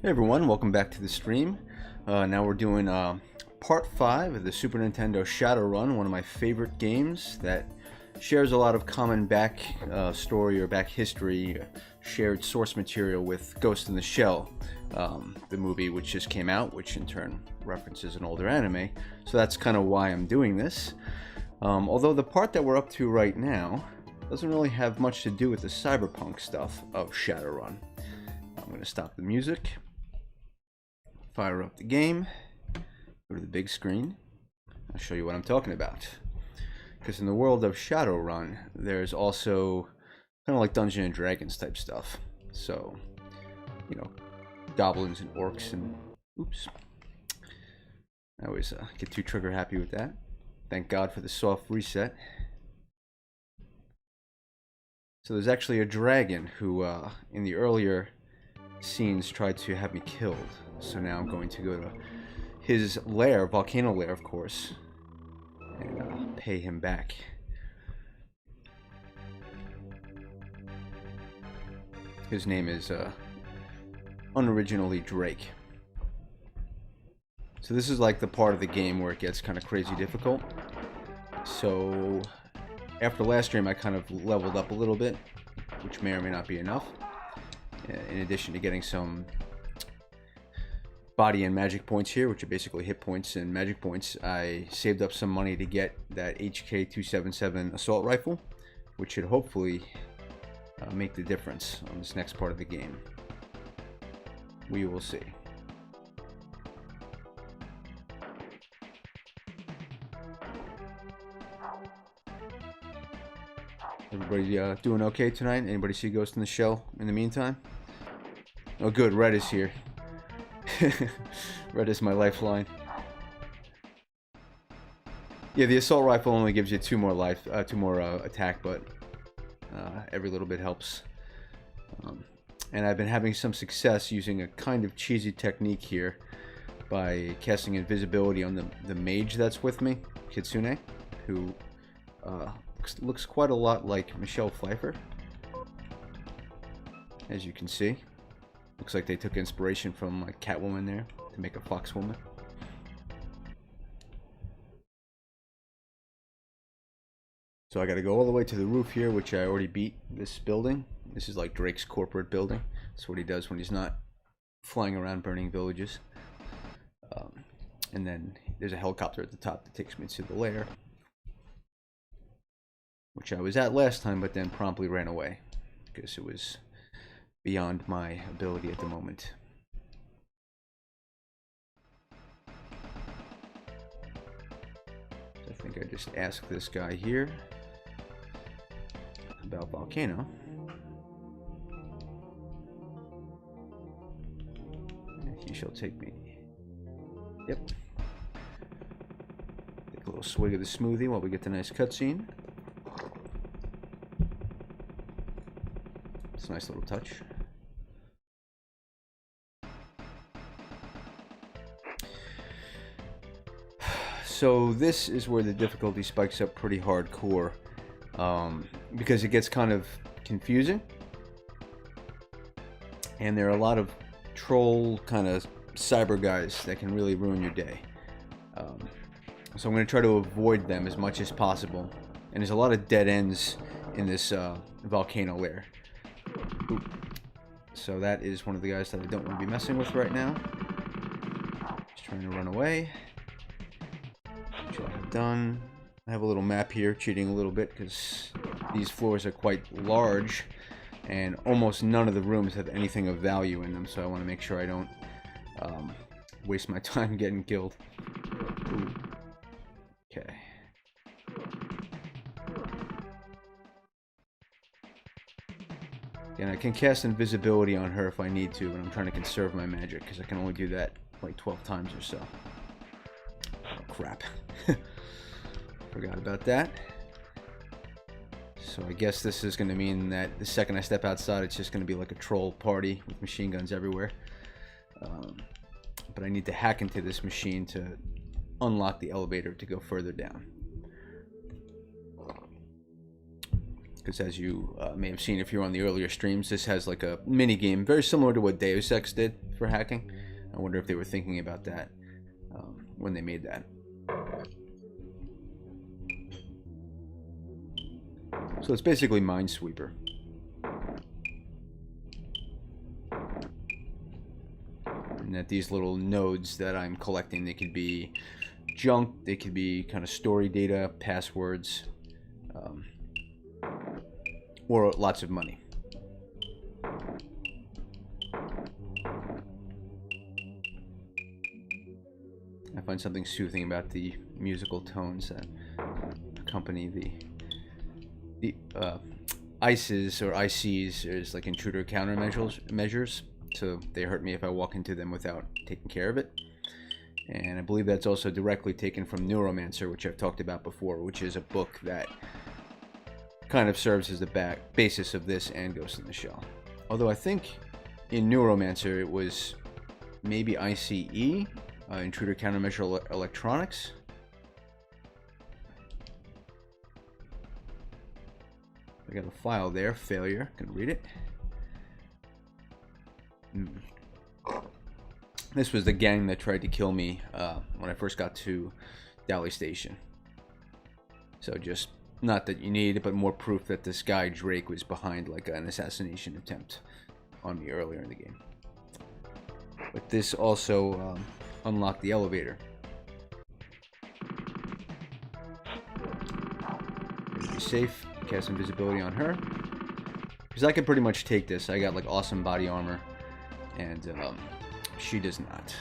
Hey everyone, welcome back to the stream. Now we're doing part 5 of the Super Nintendo Shadowrun, one of my favorite games that shares a lot of common back story or back history, shared source material with Ghost in the Shell, the movie which just came out, which in turn references an older anime. So that's kind of why I'm doing this. Although the part that we're up to right now doesn't really have much to do with the cyberpunk stuff of Shadowrun. I'm going to stop the music. Fire up the game, go to the big screen, I'll show you what I'm talking about. Because in the world of Shadowrun, there's also kind of like Dungeons and Dragons type stuff. So, you know, goblins and orcs and... Oops. I always get too trigger happy with that. Thank God for the soft reset. So there's actually a dragon who, in the earlier scenes, tried to have me killed. So now I'm going to go to his lair, Volcano lair, of course, and pay him back. His name is unoriginally Drake. So this is like the part of the game where it gets kind of crazy difficult. So after last stream I kind of leveled up a little bit, which may or may not be enough, in addition to getting some body and magic points here, which are basically hit points and magic points. I saved up some money to get that HK-277 assault rifle, which should hopefully make the difference on this next part of the game. We will see. Everybody doing okay tonight? Anybody see Ghost in the Shell in the meantime? Oh good, Red is here. Red is my lifeline. Yeah, the assault rifle only gives you two more attack, but every little bit helps. And I've been having some success using a kind of cheesy technique here by casting invisibility on the mage that's with me, Kitsune, who looks quite a lot like Michelle Pfeiffer, as you can see. Looks like they took inspiration from like Catwoman there to make a Foxwoman. So I gotta go all the way to the roof here, which I already beat this building. This is like Drake's corporate building. That's what he does when he's not flying around burning villages. And then there's a helicopter at the top that takes me to the lair, which I was at last time, but then promptly ran away because it was beyond my ability at the moment. I think I just asked this guy here about Volcano. And he shall take me. Yep. Take a little swig of the smoothie while we get the nice cutscene. It's a nice little touch. So this is where the difficulty spikes up pretty hardcore, because it gets kind of confusing, and there are a lot of troll kind of cyber guys that can really ruin your day. So I'm going to try to avoid them as much as possible, and there's a lot of dead ends in this Volcano lair. Ooh. So that is one of the guys that I don't want to be messing with right now. Just trying to run away. Which I have done. I have a little map here, cheating a little bit because these floors are quite large and almost none of the rooms have anything of value in them, so I want to make sure I don't waste my time getting killed. Ooh. Okay. And I can cast invisibility on her if I need to, but I'm trying to conserve my magic because I can only do that like 12 times or so. Oh crap. Forgot about that. So I guess this is going to mean that the second I step outside it's just going to be like a troll party with machine guns everywhere. But I need to hack into this machine to unlock the elevator to go further down. because as you may have seen if you're on the earlier streams, this has like a mini game very similar to what Deus Ex did for hacking. I wonder if they were thinking about that when they made that. So it's basically Minesweeper. And that these little nodes that I'm collecting, they could be junk, they could be kind of story data, passwords, or lots of money. I find something soothing about the musical tones that accompany the ICs or ICs is like intruder countermeasures, so they hurt me if I walk into them without taking care of it. And I believe that's also directly taken from Neuromancer, which I've talked about before, which is a book that kind of serves as the basis of this and Ghost in the Shell. Although I think in Neuromancer it was maybe ICE, Intruder Countermeasure Electronics. I got a file there, failure, can read it. This was the gang that tried to kill me when I first got to Dally Station. So just, not that you need it, but more proof that this guy Drake was behind like an assassination attempt on me earlier in the game. But this also unlocked the elevator. Be safe, cast invisibility on her. Because I can pretty much take this. I got like awesome body armor, and she does not.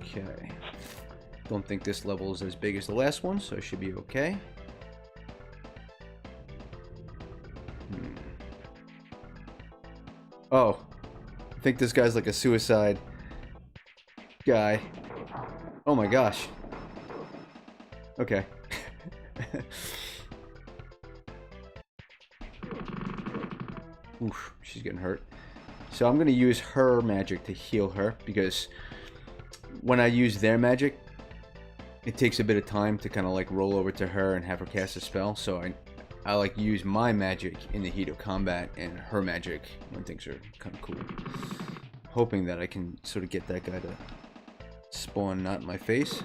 Okay. Don't think this level is as big as the last one, so I should be okay. Oh. I think this guy's like a suicide guy. Oh my gosh. Okay. Oof, she's getting hurt. So I'm going to use her magic to heal her, because when I use their magic, it takes a bit of time to kind of like roll over to her and have her cast a spell. So I like use my magic in the heat of combat and her magic when things are kind of cool. Hoping that I can sort of get that guy to spawn not in my face.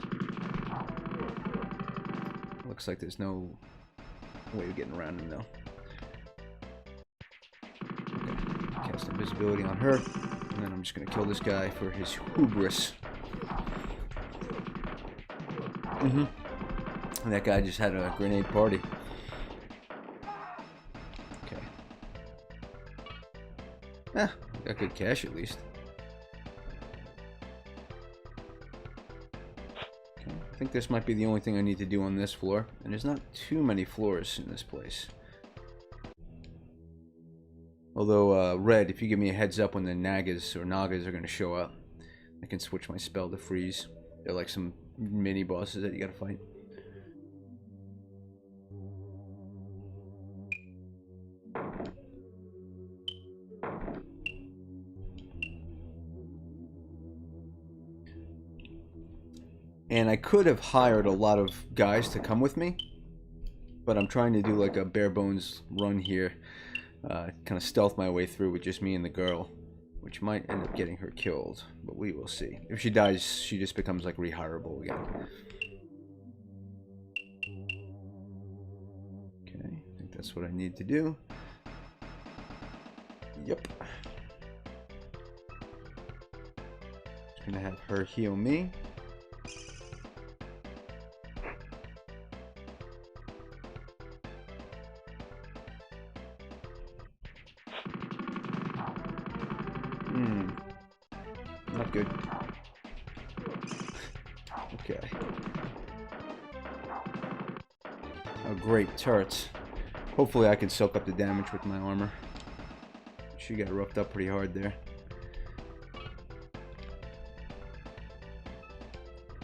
Looks like there's no way of getting around him though. Okay. Cast invisibility on her, and then I'm just gonna kill this guy for his hubris. And that guy just had a grenade party. Okay. Got good cash at least. Okay. I think this might be the only thing I need to do on this floor, and there's not too many floors in this place. Although, Red, if you give me a heads up when the Nagas or Nagas are going to show up, I can switch my spell to freeze. They're like some mini bosses that you gotta fight. And I could have hired a lot of guys to come with me, but I'm trying to do like a bare bones run here, kind of stealth my way through with just me and the girl, which might end up getting her killed, but we will see. If she dies, she just becomes like rehireable again. Okay, I think that's what I need to do. Yep. Just gonna have her heal me. Not good. Okay. Oh, great turrets. Hopefully I can soak up the damage with my armor. She got roughed up pretty hard there.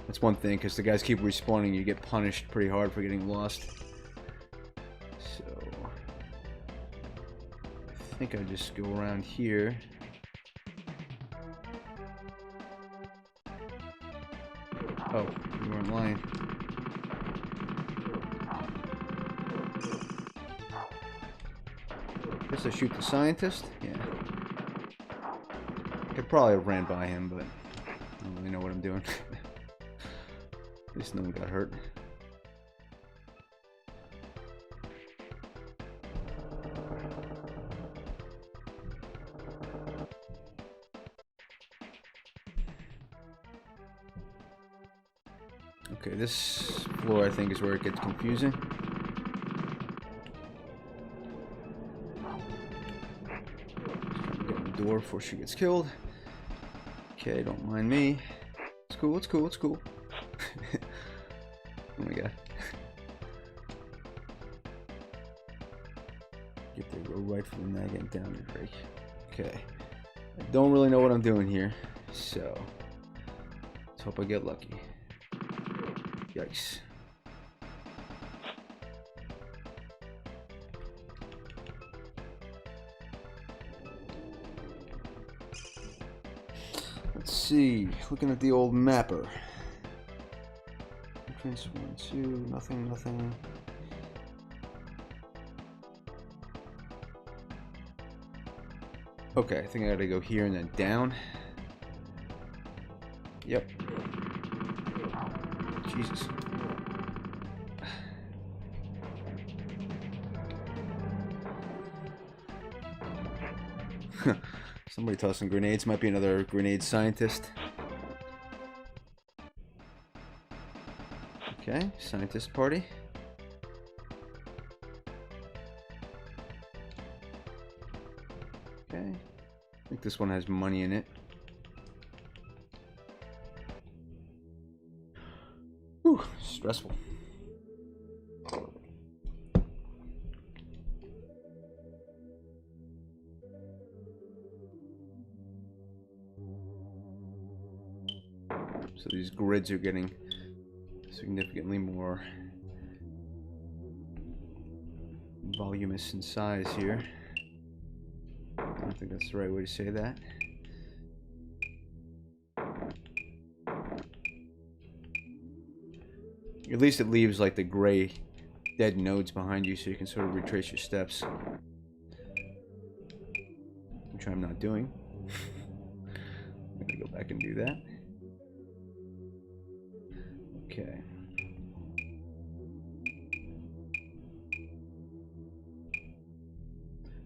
That's one thing, because the guys keep respawning, you get punished pretty hard for getting lost. So I think I just go around here. Oh, you weren't lying. Guess I shoot the scientist? Yeah. Could probably have ran by him, but I don't really know what I'm doing. At least no one got hurt. Okay, this floor I think is where it gets confusing. Get in the door before she gets killed. Okay, don't mind me. It's cool, it's cool, it's cool. Oh my god. Get there, go right for the nag and down the break. Okay. I don't really know what I'm doing here, so let's hope I get lucky. Yikes. Let's see, looking at the old mapper. Entrance 1, 2, nothing, nothing. Okay, I think I gotta go here and then down. Yep. Jesus. Somebody tossing grenades. Might be another grenade scientist. Okay, scientist party. Okay. I think this one has money in it. Whew, stressful. So these grids are getting significantly more voluminous in size here. I don't think that's the right way to say that. At least it leaves like the gray dead nodes behind you so you can sort of retrace your steps. Which I'm not doing. I'm gonna go back and do that. Okay.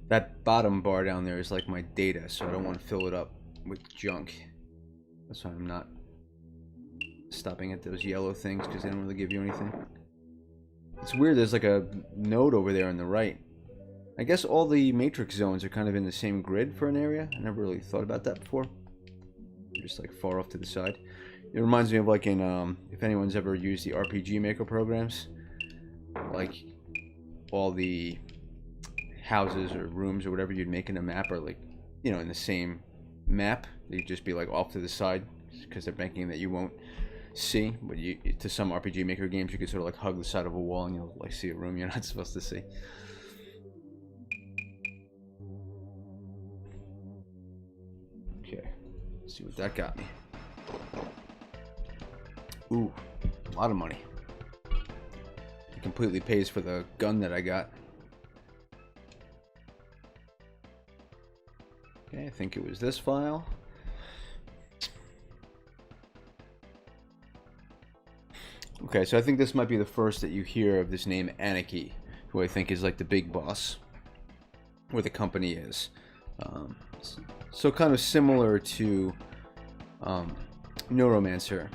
That bottom bar down there is like my data, so I don't want to fill it up with junk. That's why I'm not stopping at those yellow things, because they don't really give you anything. It's weird, there's like a node over there on the right. I guess all the matrix zones are kind of in the same grid for an area. I never really thought about that before. They're just like far off to the side. It reminds me of like in, if anyone's ever used the RPG Maker programs, like all the houses or rooms or whatever you'd make in a map are like, you know, in the same map. They'd just be like off to the side because they're banking that you won't see. But you, to some RPG Maker games, you could sort of like hug the side of a wall and you'll like see a room you're not supposed to see. Okay, let's see what that got me. Ooh, a lot of money. It completely pays for the gun that I got. Okay, I think it was this file. Okay, so I think this might be the first that you hear of this name Anarchy, who I think is like the big boss, where the company is. So kind of similar to Neuromancer,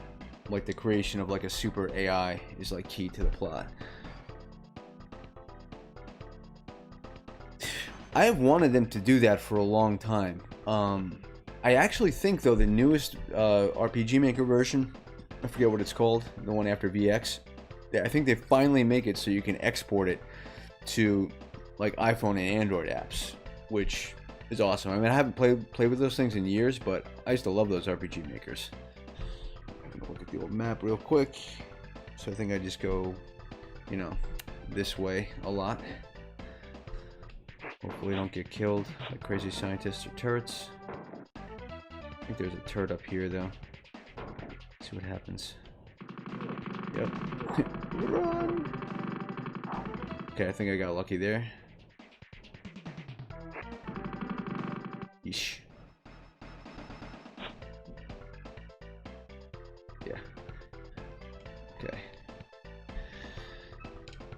like the creation of like a super AI is like key to the plot. I have wanted them to do that for a long time. I actually think though the newest RPG Maker version, I forget what it's called, the one after VX, I think they finally make it so you can export it to like iPhone and Android apps, which is awesome. I mean, I haven't played with those things in years, but I used to love those RPG Makers. I'm gonna look at the old map real quick. So I think I just go, you know, this way a lot. Hopefully don't get killed by crazy scientists or turrets. I think there's a turret up here though. Let's see what happens. Yep. Run! Okay, I think I got lucky there. Yeesh. Yeah. Okay.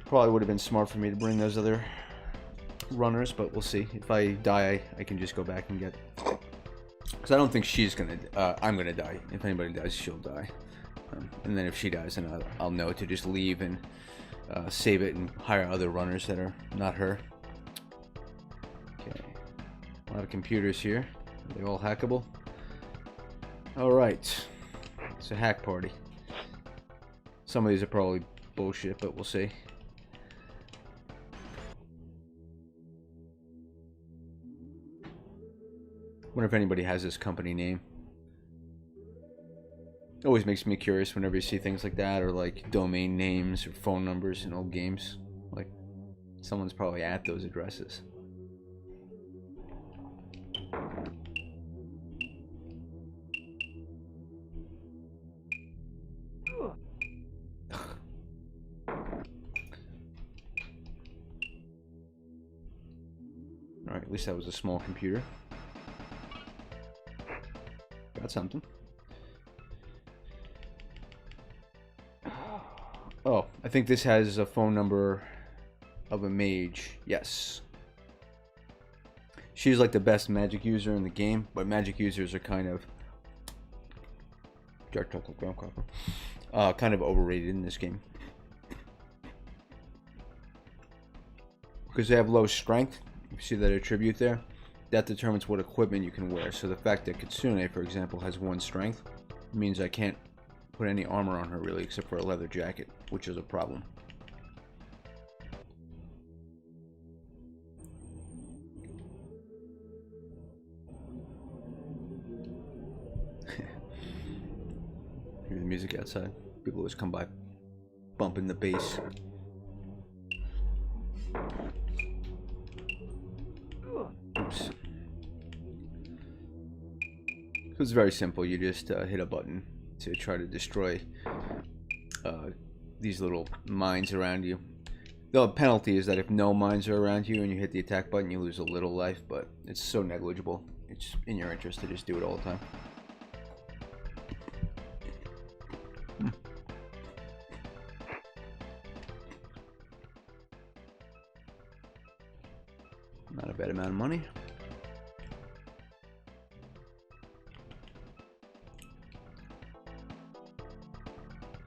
Probably would have been smart for me to bring those other runners, but we'll see. If I die, I can just go back and get... Because I don't think she's gonna... I'm gonna die. If anybody dies, she'll die. And then if she dies, then I'll know to just leave and save it and hire other runners that are not her. Okay. A lot of computers here. Are they all hackable? Alright. It's a hack party. Some of these are probably bullshit, but we'll see. Wonder if anybody has this company name. It always makes me curious whenever you see things like that, or like domain names or phone numbers in old games. Like, someone's probably at those addresses. Alright, at least that was a small computer. Got something. Oh, I think this has a phone number of a mage. Yes. She's like the best magic user in the game, but magic users are kind of overrated in this game. Because they have low strength. You see that attribute there? That determines what equipment you can wear. So the fact that Kitsune, for example, has 1 strength means I can't put any armor on her really, except for a leather jacket, which is a problem. Hear the music outside. People always come by bumping the bass. Oops. It's very simple. You just hit a button to try to destroy these little mines around you. The penalty is that if no mines are around you and you hit the attack button, you lose a little life, but it's so negligible. It's in your interest to just do it all the time. Not a bad amount of money.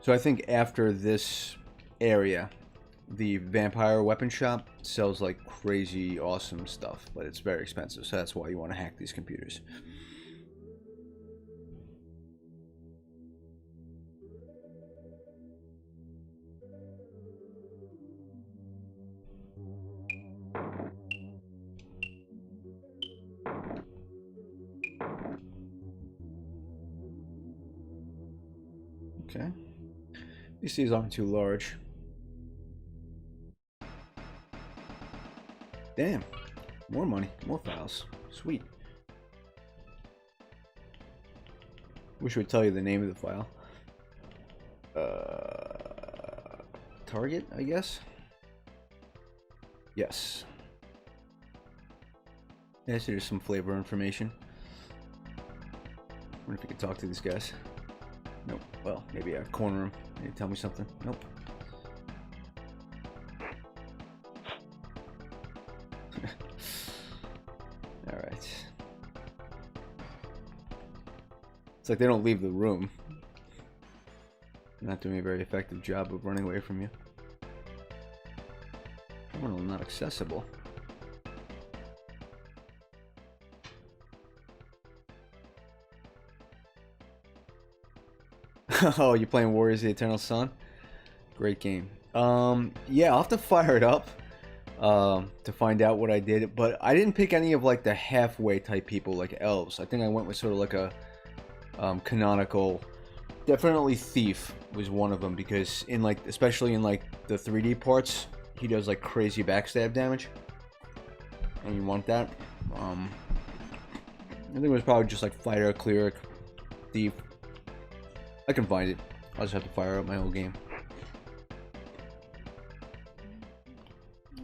So I think after this area, the vampire weapon shop sells like crazy awesome stuff, but it's very expensive, so that's why you want to hack these computers. Okay. These aren't too large. Damn. More money. More files. Sweet. Wish I would tell you the name of the file. Target, I guess? Yes. Yeah, so there's some flavor information. Wonder if you could talk to these guys. Nope. Well, maybe I corner him. Maybe tell me something. Nope. Alright. It's like they don't leave the room. They're not doing a very effective job of running away from you. Terminal not accessible. Oh, you're playing Warriors of the Eternal Sun? Great game. Yeah, I'll have to fire it up to find out what I did, but I didn't pick any of like the halfway type people like elves. I think I went with sort of like a canonical. Definitely Thief was one of them, because in like, especially in like the 3D parts, he does like crazy backstab damage, and you want that. I think it was probably just like Fighter, Cleric, Thief. I can find it. I'll just have to fire up my whole game.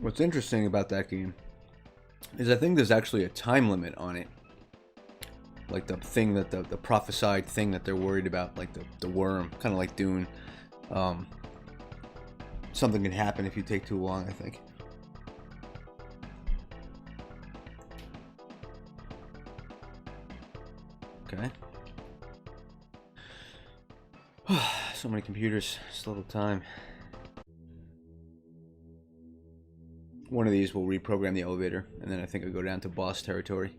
What's interesting about that game is I think there's actually a time limit on it. Like the thing that the prophesied thing that they're worried about, like the worm, kind of like Dune. Something can happen if you take too long, I think. Okay. So many computers, slow time. One of these will reprogram the elevator, and then I think I'll go down to boss territory.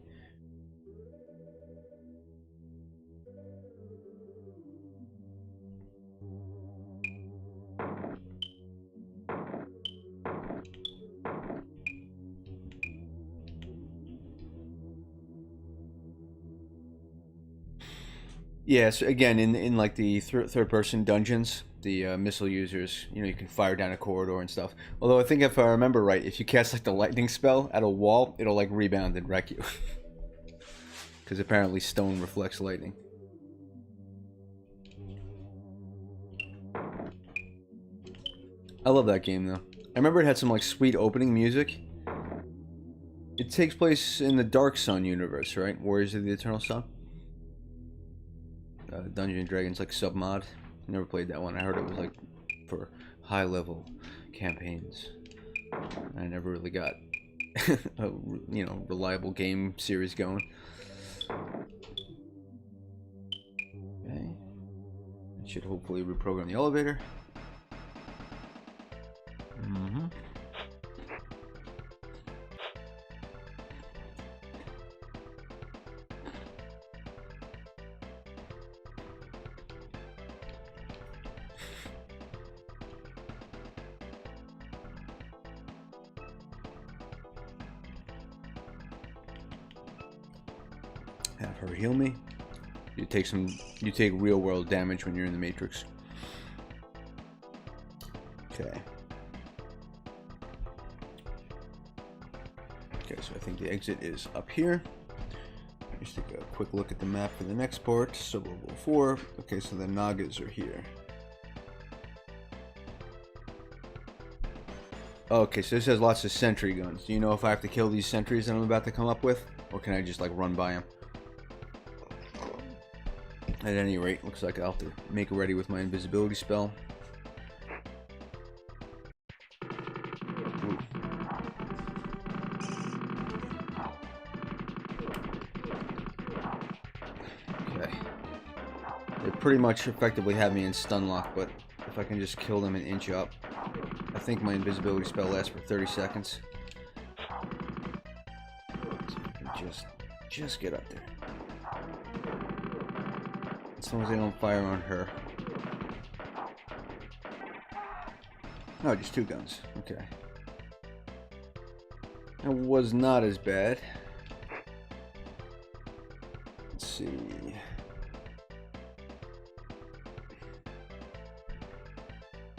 Yes, again, in like the third person dungeons, the missile users, you know, you can fire down a corridor and stuff. Although I think if I remember right, if you cast like the lightning spell at a wall, it'll like rebound and wreck you. Because apparently stone reflects lightning. I love that game though. I remember it had some like sweet opening music. It takes place in the Dark Sun universe, right? Warriors of the Eternal Sun. Dungeons and Dragons like submod. Never played that one. I heard it was like for high level campaigns. I never really got a, you know, reliable game series going. Okay. It should hopefully reprogram the elevator. Have her heal me. You take real world damage when you're in the Matrix. Okay. Okay, so I think the exit is up here. Just take a quick look at the map for the next part. Suburban 4. Okay, so the Nagas are here. Okay, so this has lots of sentry guns. Do you know if I have to kill these sentries that I'm about to come up with? Or can I just like run by them? At any rate, looks like I'll have to make ready with my invisibility spell. Ooh. Okay. They pretty much effectively have me in stun lock, but if I can just kill them and inch up. I think my invisibility spell lasts for 30 seconds. So just get up there. As long as they don't fire on her. Oh, just two guns. Okay. That was not as bad. Let's see.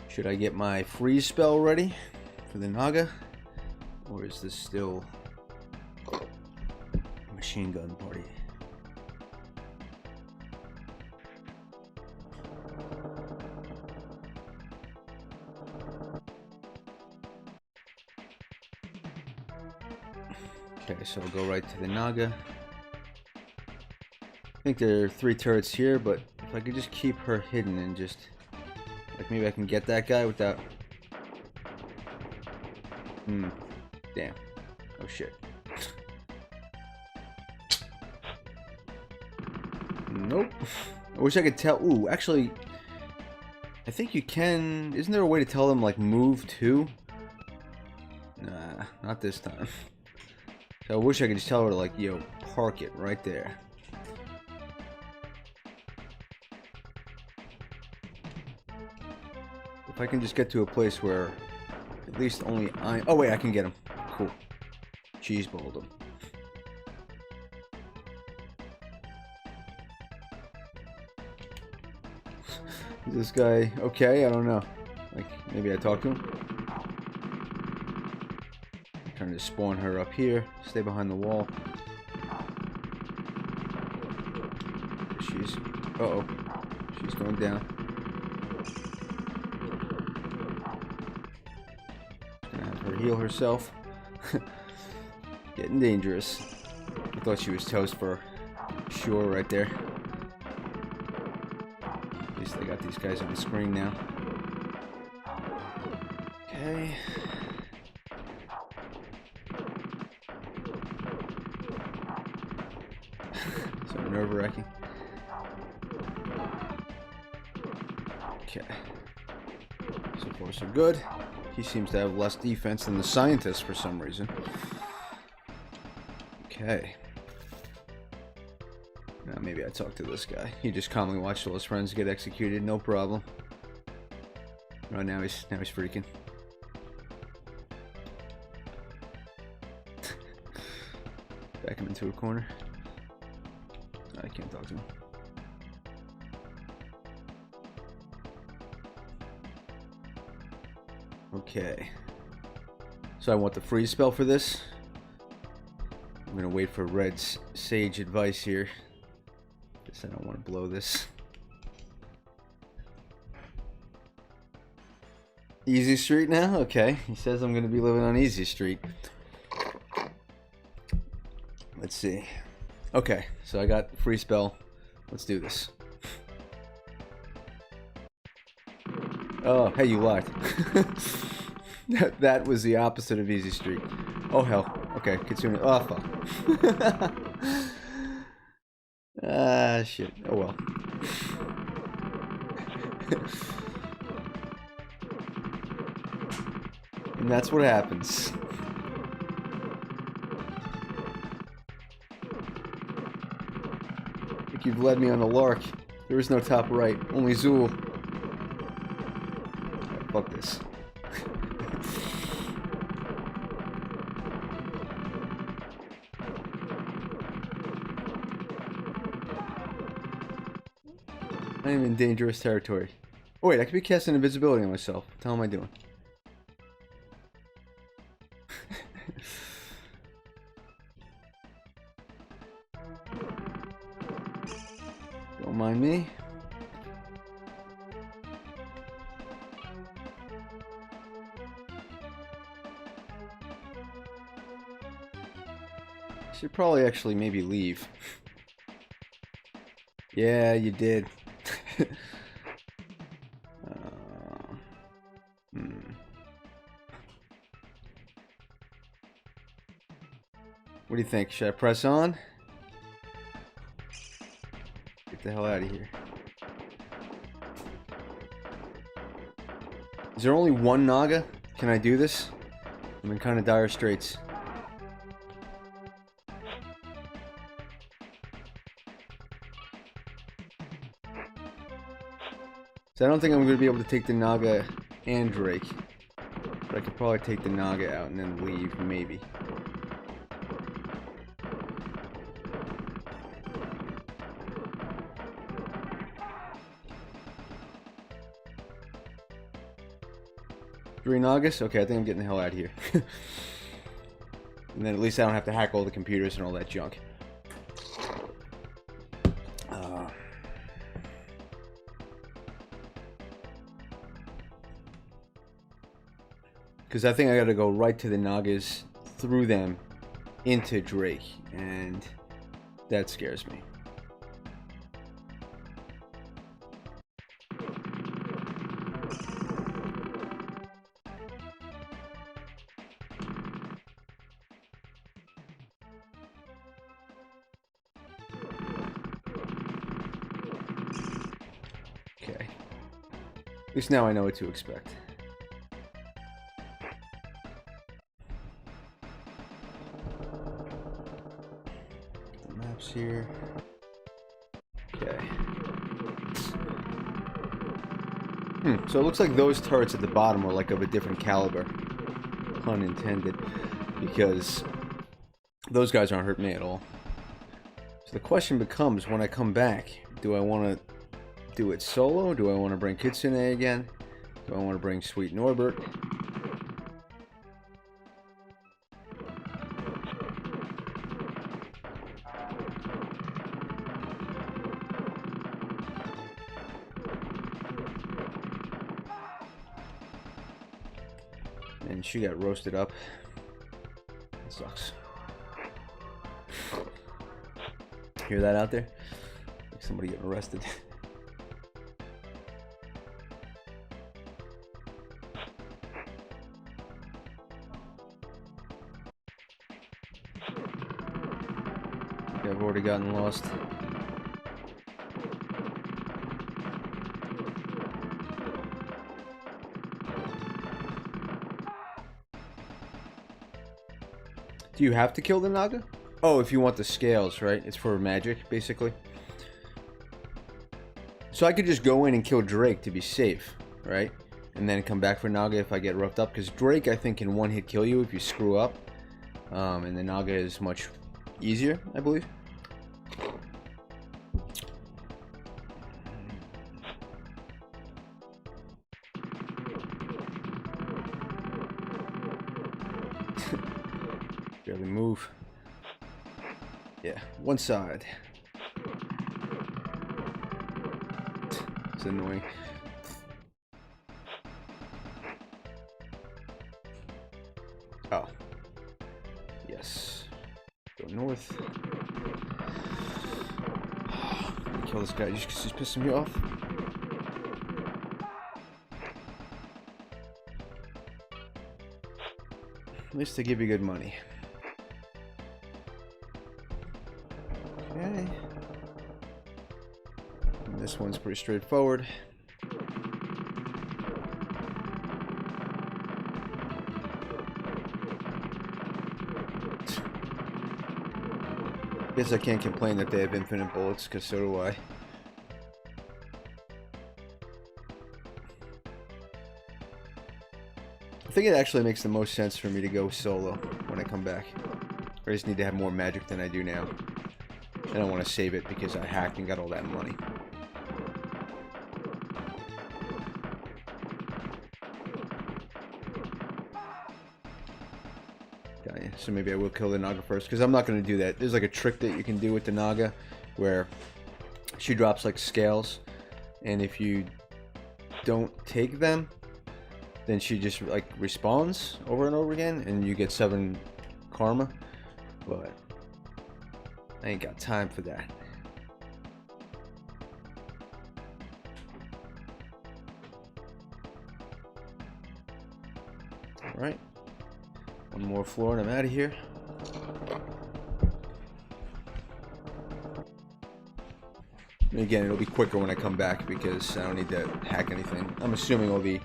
Should I get my freeze spell ready for the Naga? Or is this still a machine gun party? Okay, so I'll go right to the Naga. I think there are 3 turrets here, but if I could just keep her hidden and just... like maybe I can get that guy without... Damn. Oh shit. Nope. I wish I could tell... Ooh, actually... I think you can... Isn't there a way to tell them, like, move too? Nah, not this time. So I wish I could just tell her to, like, yo, park it right there. If I can just get to a place where at least only I... Oh, wait, I can get him. Cool. Cheese balled him. Is this guy okay? I don't know. Like, maybe I talk to him? Trying to spawn her up here. Stay behind the wall. She's... Uh-oh. She's going down. Gonna have her heal herself. Getting dangerous. I thought she was toast for sure right there. At least I got these guys on the screen now. Okay. So nerve-wracking. Okay. So far so good. He seems to have less defense than the scientist for some reason. Okay. Now maybe I talk to this guy. He just calmly watched all his friends get executed, no problem. Oh, now he's freaking. Back him into a corner. I can't talk to him. Okay. So I want the freeze spell for this. I'm gonna wait for Red's sage advice here. Guess I don't want to blow this. Easy Street now? Okay. He says I'm gonna be living on Easy Street. Let's see. Okay, so I got free spell. Let's do this. Oh, hey, you lied. That was the opposite of Easy Street. Oh, hell. Okay, Kitsune. Oh, fuck. Ah, shit. Oh, well. And that's what happens. I think you've led me on a lark. There is no top right, only Zool. Right, fuck this. I am in dangerous territory. Oh wait, I could be casting invisibility on myself. What the hell am I doing? Don't mind me. Should probably actually maybe leave. Yeah, you did. What do you think? Should I press on? Get the hell out of here. Is there only one Naga? Can I do this? I'm in kind of dire straits. So I don't think I'm going to be able to take the Naga and Drake. But I could probably take the Naga out and then leave, maybe. Three Nagas? Okay, I think I'm getting the hell out of here. And then at least I don't have to hack all the computers and all that junk. Because I think I gotta go right to the Nagas, through them, into Drake, and that scares me. Okay. At least now I know what to expect. Here. Okay. So it looks like those turrets at the bottom are like of a different caliber. Pun intended. Because those guys aren't hurting me at all. So the question becomes, when I come back, do I want to do it solo? Do I want to bring Kitsune again? Do I want to bring Sweet Norbert? And she got roasted up. That sucks. Hear that out there? Like somebody getting arrested. I think I've already gotten lost. Do you have to kill the Naga? Oh, if you want the scales, right? It's for magic, basically. So I could just go in and kill Drake to be safe, right? And then come back for Naga if I get roughed up. Because Drake, I think, can one-hit kill you if you screw up. And the Naga is much easier, I believe. Barely move. Yeah, one side. It's annoying. Oh. Yes. Go north. Kill this guy just because he's pissing me off. At least they give you good money. Okay. And this one's pretty straightforward. Guess I can't complain that they have infinite bullets, because so do I. I think it actually makes the most sense for me to go solo when I come back. I just need to have more magic than I do now. I don't want to save it because I hacked and got all that money. Okay, so maybe I will kill the Naga first, because I'm not going to do that. There's like a trick that you can do with the Naga where she drops like scales, and if you don't take them, then she just like respawns over and over again, and you get 7 karma. But I ain't got time for that. Alright. One more floor and I'm out of here. And again, it'll be quicker when I come back because I don't need to hack anything. I'm assuming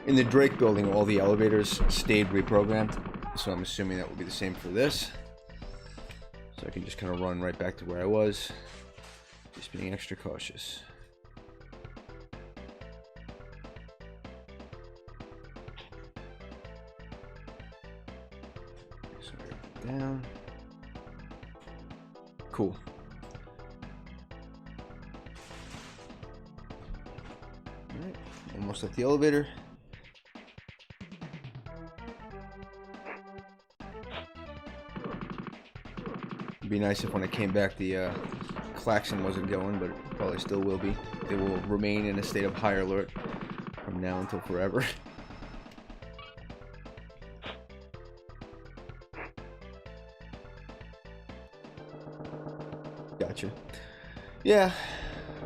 in the Drake building, all the elevators stayed reprogrammed. So I'm assuming that will be the same for this. So I can just kind of run right back to where I was. Just being extra cautious. So down. Cool. Alright, almost at the elevator. It'd be nice if when I came back the klaxon wasn't going, but it probably still will be. They will remain in a state of high alert from now until forever. Gotcha. Yeah,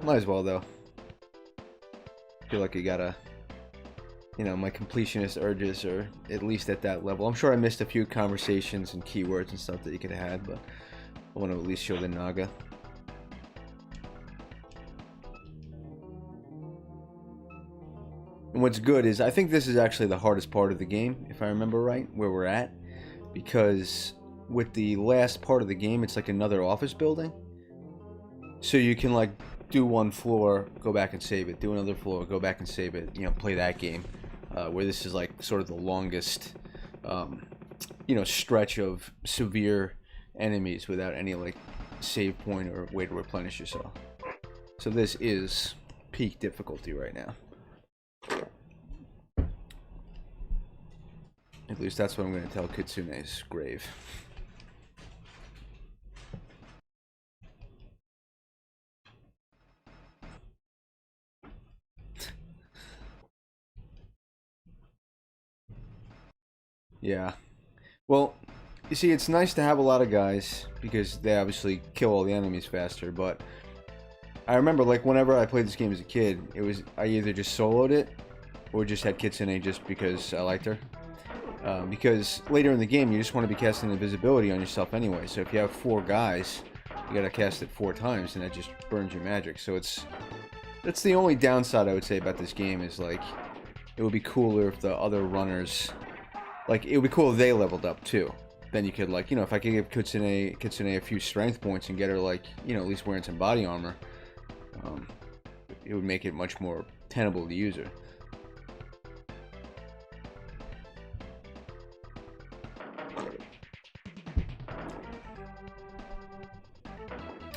might as well though. Feel like you gotta, you know, my completionist urges are at least at that level. I'm sure I missed a few conversations and keywords and stuff that you could have had, but I want to at least show the Naga. And what's good is I think this is actually the hardest part of the game, if I remember right, where we're at, because with the last part of the game, it's like another office building. So you can like do one floor, go back and save it, do another floor, go back and save it, you know, play that game. Where this is like sort of the longest, you know, stretch of severe enemies without any like save point or way to replenish yourself. So this is peak difficulty right now. At least that's what I'm going to tell Kitsune's grave. Yeah. Well, you see, it's nice to have a lot of guys because they obviously kill all the enemies faster. But I remember, like, whenever I played this game as a kid, I either just soloed it or just had Kitsune just because I liked her. Because later in the game, you just want to be casting invisibility on yourself anyway. So if you have 4 guys, you gotta cast it 4 times, and that just burns your magic. So that's the only downside I would say about this game is, like, it would be cooler if the other runners, like, it would be cool if they leveled up too. Then you could, like, if I could give Kitsune a few strength points and get her, like, at least wearing some body armor, um, it would make it much more tenable to use her.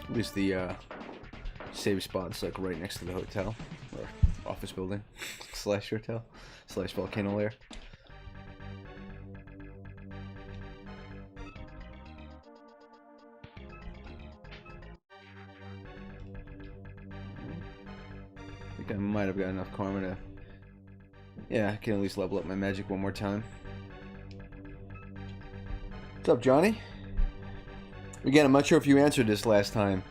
At least the save spot's like right next to the hotel or office building slash hotel slash volcano lair. I think I might have got enough karma to, yeah, I can at least level up my magic one more time. What's up, Johnny? Again, I'm not sure if you answered this last time.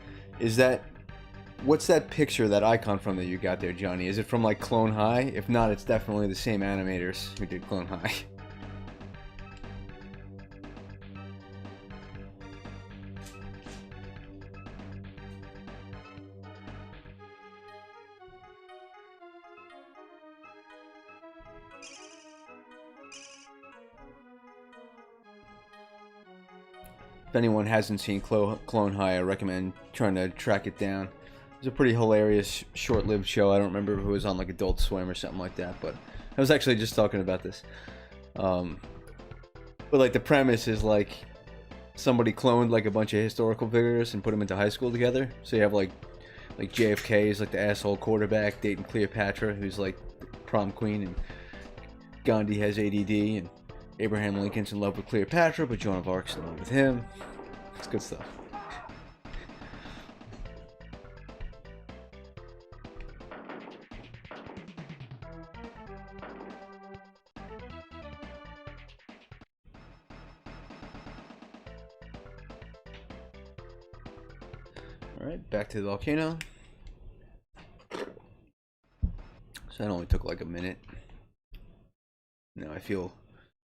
What's that picture, that icon from that you got there, Johnny? Is it from, like, Clone High? If not, it's definitely the same animators who did Clone High. If anyone hasn't seen Clone High, I recommend trying to track it down. It was a pretty hilarious, short-lived show. I don't remember if it was on, like, Adult Swim or something like that, but I was actually just talking about this. But, like, the premise is, like, somebody cloned, like, a bunch of historical figures and put them into high school together. So you have, like JFK is, like, the asshole quarterback dating Cleopatra, who's, like, the prom queen, and Gandhi has ADD, and Abraham Lincoln's in love with Cleopatra, but Joan of Arc's in love with him. It's good stuff. Alright, back to the volcano. So that only took like a minute. Now I feel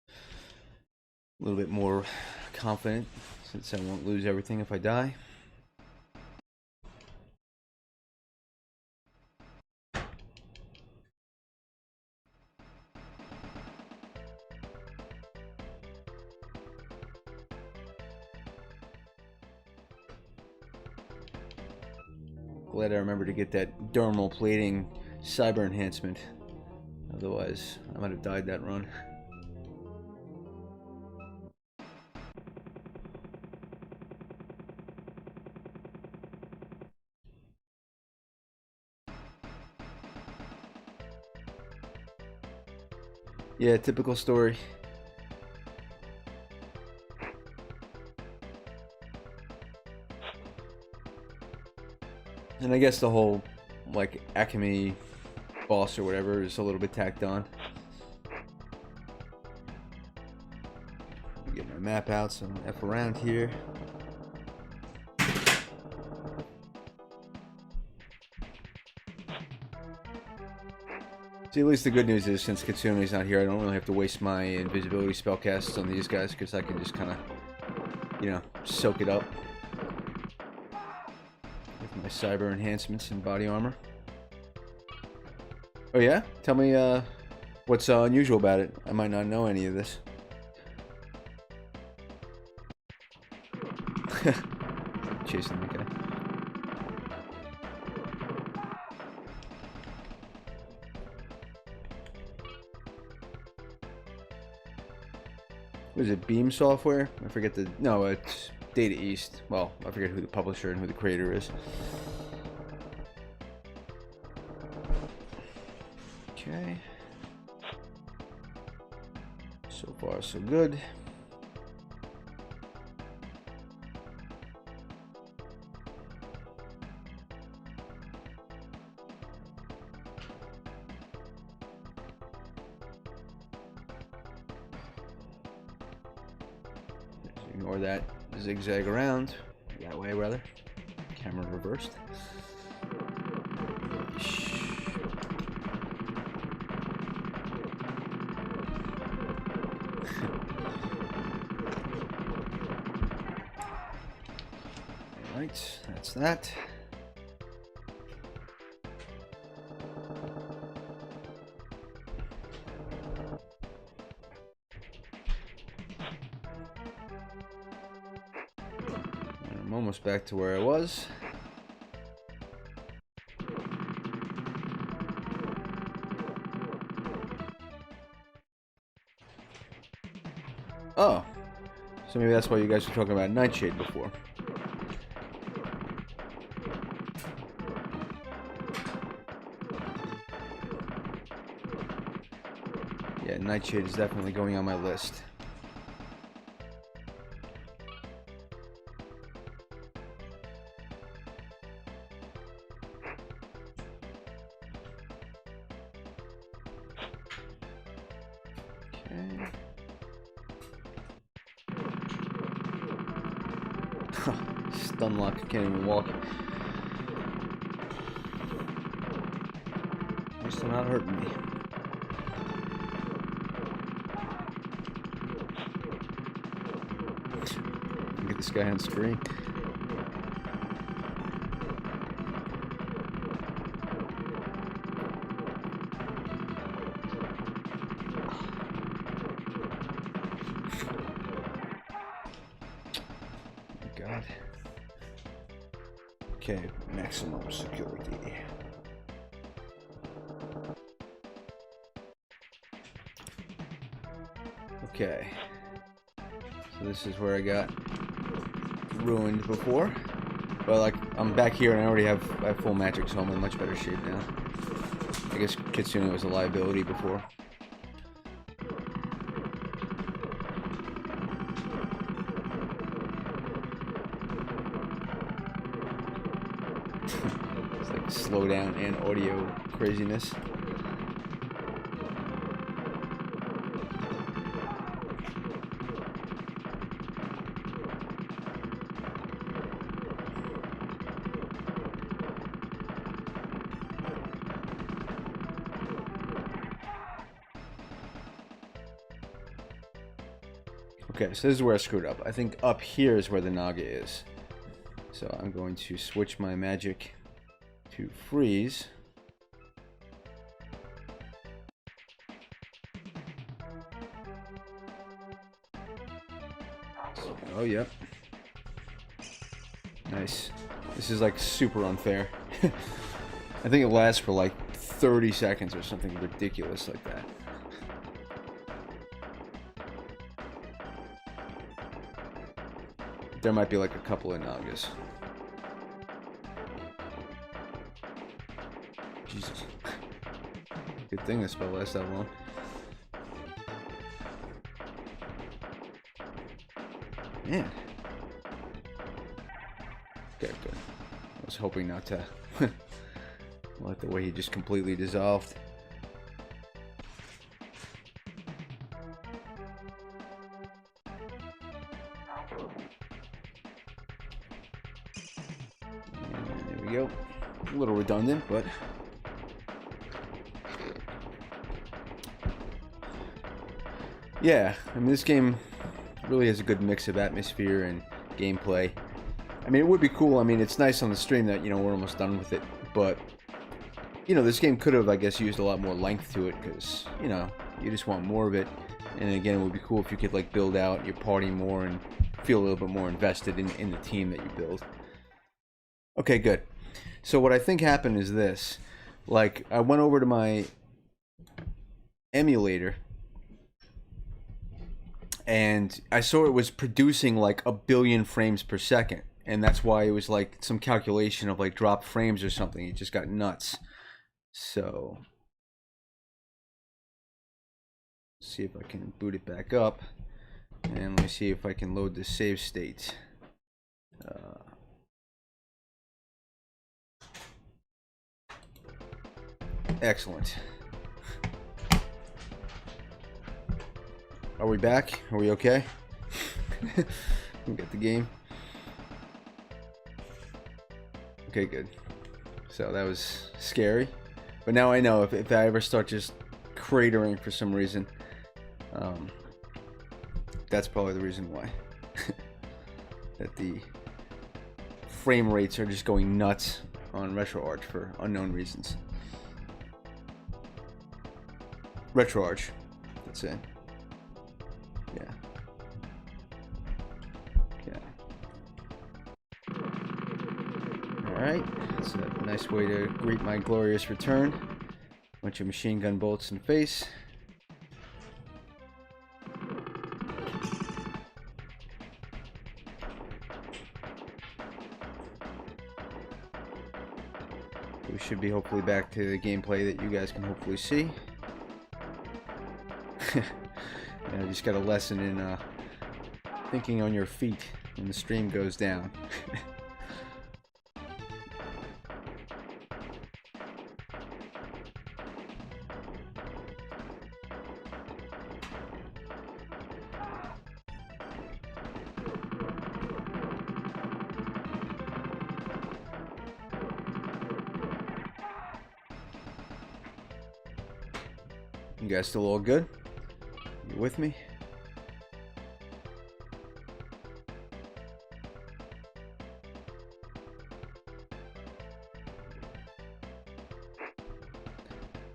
a little bit more confident since I won't lose everything if I die. Glad I remembered to get that dermal plating cyber enhancement. Otherwise, I might have died that run. Yeah, typical story. And I guess the whole, like, Acme boss or whatever is a little bit tacked on. Get my map out so I don't F around here. See, at least the good news is, since Kitsune's not here, I don't really have to waste my invisibility spellcasts on these guys, because I can just kind of, soak it up with my cyber enhancements and body armor. Oh yeah? Tell me, what's unusual about it? I might not know any of this. Chasing the guy. Was it Beam Software? I forget the... No, it's Data East. Well, I forget who the publisher and who the creator is. Okay. So far, so good. Ignore that zigzag around. That way, rather. Camera reversed. Alright, that's that. I'm almost back to where I was. Oh, so maybe that's why you guys were talking about Nightshade before. Yeah, Nightshade is definitely going on my list. Stun lock, can't even walk. At least they're not hurting me. Get this guy on screen. God. Okay, maximum security. Okay. So this is where I got ruined before. But like, I'm back here and I already have full magic, so I'm in much better shape now. I guess Kitsune was a liability before. It's like slowdown and audio craziness. Okay, so this is where I screwed up. I think up here is where the Naga is. So I'm going to switch my magic to freeze. Oh, yep. Nice. This is like super unfair. I think it lasts for like 30 seconds or something ridiculous like that. There might be like a couple of Nagas. Jesus. Good thing this spell lasts that long. Man. Okay, good. I was hoping not to let the way he just completely dissolved. Go. A little redundant, but yeah, I mean, this game really has a good mix of atmosphere and gameplay. I mean, it would be cool. I mean, it's nice on the stream that, you know, we're almost done with it, but you know, this game could have, I guess, used a lot more length to it because, you know, you just want more of it. And again, it would be cool if you could like build out your party more and feel a little bit more invested in the team that you build. Okay, good. So what I think happened is this. Like, I went over to my emulator and I saw it was producing like 1 billion frames per second. And that's why it was like some calculation of like drop frames or something. It just got nuts. So, see if I can boot it back up. And let me see if I can load the save state. Excellent. Are we back? Are we okay? You get the game. Okay, good. So that was scary. But now I know if I ever start just cratering for some reason, that's probably the reason why. That the frame rates are just going nuts on RetroArch for unknown reasons. RetroArch, that's it. Yeah. Okay. Alright, that's a nice way to greet my glorious return. Bunch of machine gun bullets in the face. We should be hopefully back to the gameplay that you guys can hopefully see. Yeah, just got a lesson in thinking on your feet when the stream goes down. You guys still all good? You with me?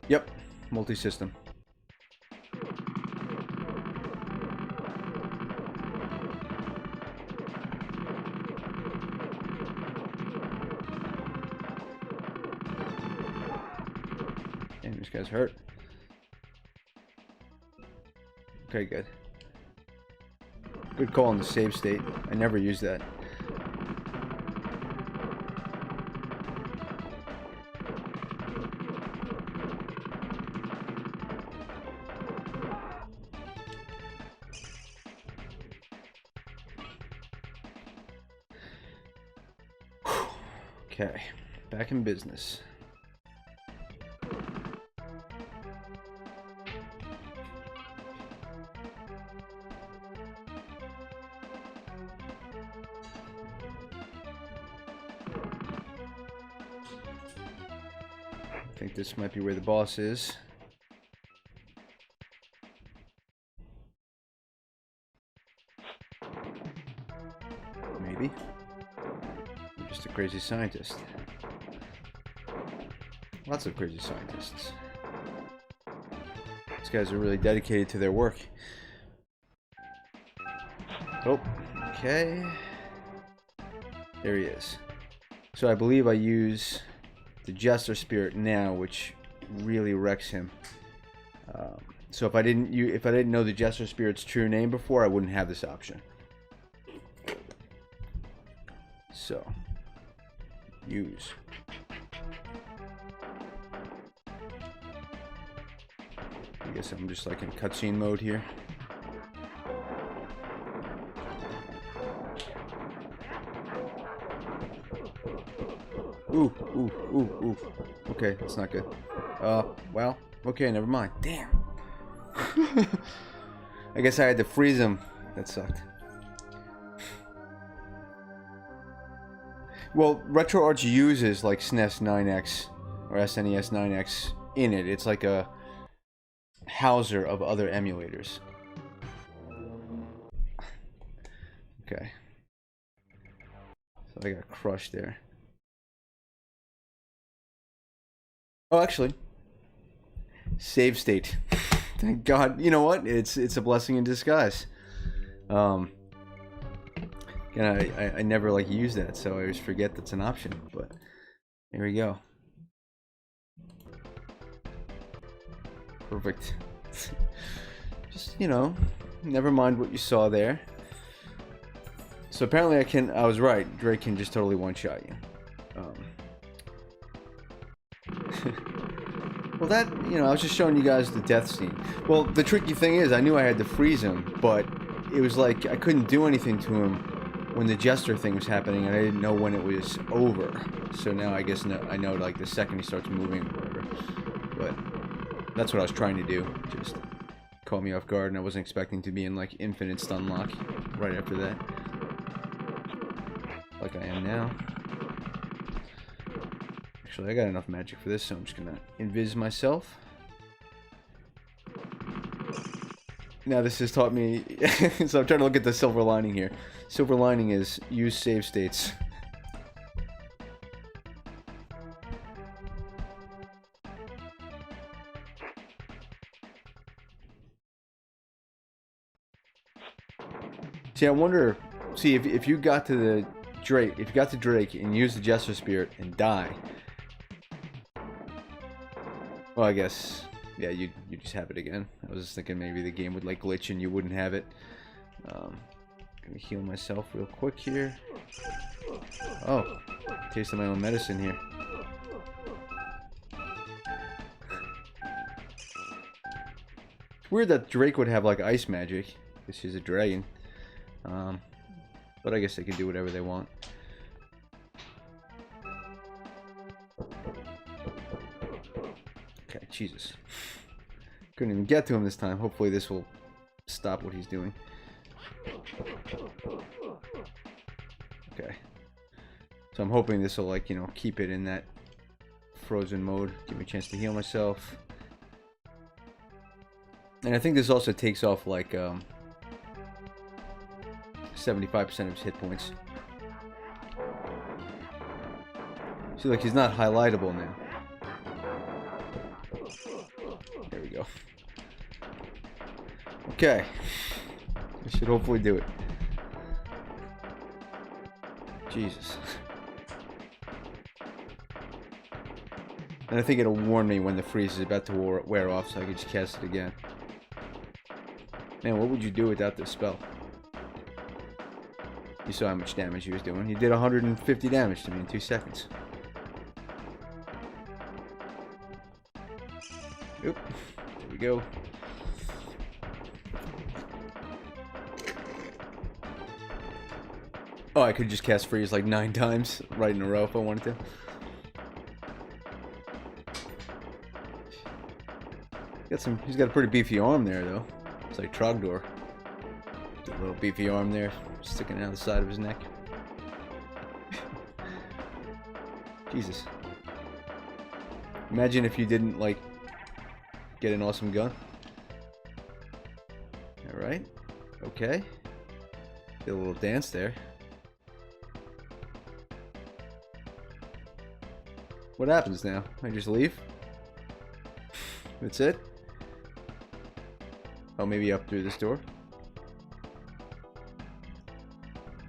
Yep, multi-system. And this guy's hurt. Okay, good. Good call on the save state. I never use that. Okay, back in business. I think this might be where the boss is. Maybe. I'm just a crazy scientist. Lots of crazy scientists. These guys are really dedicated to their work. Oh, okay. There he is. So I believe I use the Jester Spirit now, which really wrecks him. So if I didn't know the Jester Spirit's true name before, I wouldn't have this option. So use. I guess I'm just like in cutscene mode here. Ooh, ooh, ooh, ooh. Okay, that's not good. Well, okay, never mind. Damn. I guess I had to freeze him. That sucked. Well, RetroArch uses like SNES 9X or SNES 9X in it. It's like a houser of other emulators. Okay. So I got crushed there. Oh, actually, save state. Thank God. You know what? It's a blessing in disguise. Again, I never like use that, so I always forget that's an option. But here we go. Perfect. Just, you know, never mind what you saw there. So apparently I was right. Drake can just totally one-shot you. Well, that, you know, I was just showing you guys the death scene. Well, the tricky thing is, I knew I had to freeze him, but it was like I couldn't do anything to him when the Jester thing was happening, and I didn't know when it was over. So now I guess I know, like, the second he starts moving or whatever. But that's what I was trying to do. Just caught me off guard, and I wasn't expecting to be in, like, infinite stun lock right after that. like I am now. Actually, I got enough magic for this, so I'm just gonna invis myself. Now this has taught me, so I'm trying to look at the silver lining here. Silver lining is use save states. See, I wonder, see, if you got to the Drake, if you got to Drake and used the Jester Spirit and die, well, I guess, yeah, you just have it again. I was just thinking maybe the game would like glitch and you wouldn't have it. Gonna heal myself real quick here. Oh, tasting my own medicine here. It's weird that Drake would have like ice magic, because she's a dragon. But I guess they can do whatever they want. Okay, Jesus. Couldn't even get to him this time. Hopefully this will stop what he's doing. Okay. So I'm hoping this will, like, you know, keep it in that frozen mode. Give me a chance to heal myself. And I think this also takes off, like, 75% of his hit points. See, like, he's not highlightable now. There we go. Okay. This should hopefully do it. Jesus. And I think it'll warn me when the freeze is about to wear off, so I can just cast it again. Man, what would you do without this spell? You saw how much damage he was doing. He did 150 damage to me in 2 seconds. Oop. There we go. Oh, I could just cast freeze like 9 times right in a row if I wanted to. He's got a pretty beefy arm there, though. It's like Trogdor. A little beefy arm there, sticking out the side of his neck. Jesus. Imagine if you didn't, like, get an awesome gun. Alright. Okay. Did a little dance there. What happens now? I just leave? That's it? Oh, maybe up through this door?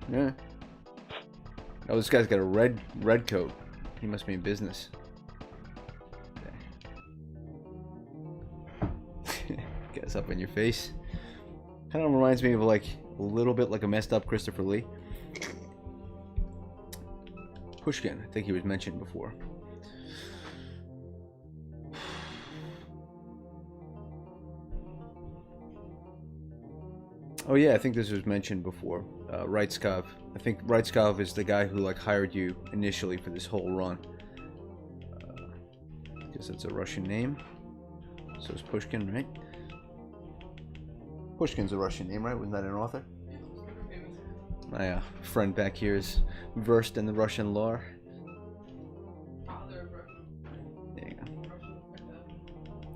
Yeah. Oh, this guy's got a red coat. He must be in business. Okay. Gets up in your face. Kind of reminds me of, like, a little bit like a messed up Christopher Lee. Pushkin, I think he was mentioned before. Oh yeah, I think this was mentioned before. Reitskov. I think Reitskov is the guy who, like, hired you initially for this whole run. Guess it's a Russian name. So it's Pushkin, right? Pushkin's a Russian name, right? Wasn't that an author? My friend back here is versed in the Russian lore. There you go.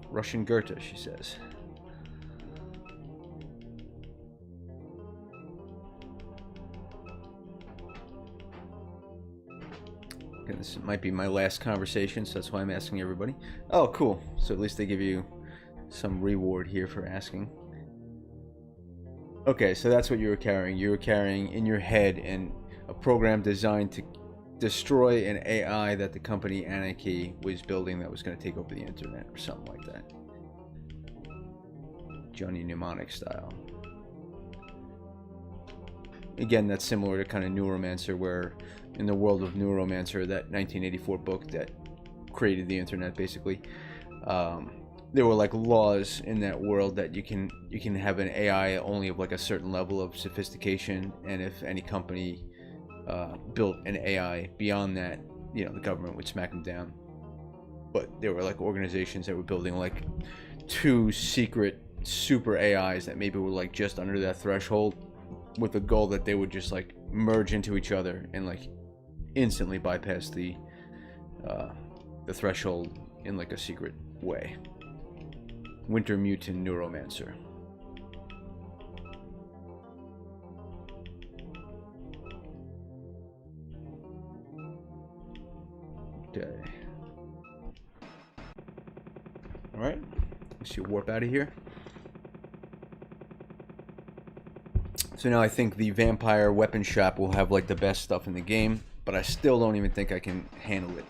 Russian Goethe, she says. This might be my last conversation, so that's why I'm asking everybody. Oh, cool. So at least they give you some reward here for asking. Okay, so that's what you were carrying. You were carrying in your head a program designed to destroy an AI that the company Anarchy was building that was going to take over the internet or something like that. Johnny Mnemonic style. Again, that's similar to kind of Neuromancer, where in the world of Neuromancer, that 1984 book that created the internet, basically, there were like laws in that world that you can have an AI only of like a certain level of sophistication, and if any company built an AI beyond that, you know, the government would smack them down. But there were like organizations that were building like 2 secret super AIs that maybe were like just under that threshold, with the goal that they would just like merge into each other and like instantly bypass the threshold in like a secret way. Winter Mutant Neuromancer. Okay. Alright. Let's see, warp out of here. So now I think the vampire weapon shop will have like the best stuff in the game, but I still don't even think I can handle it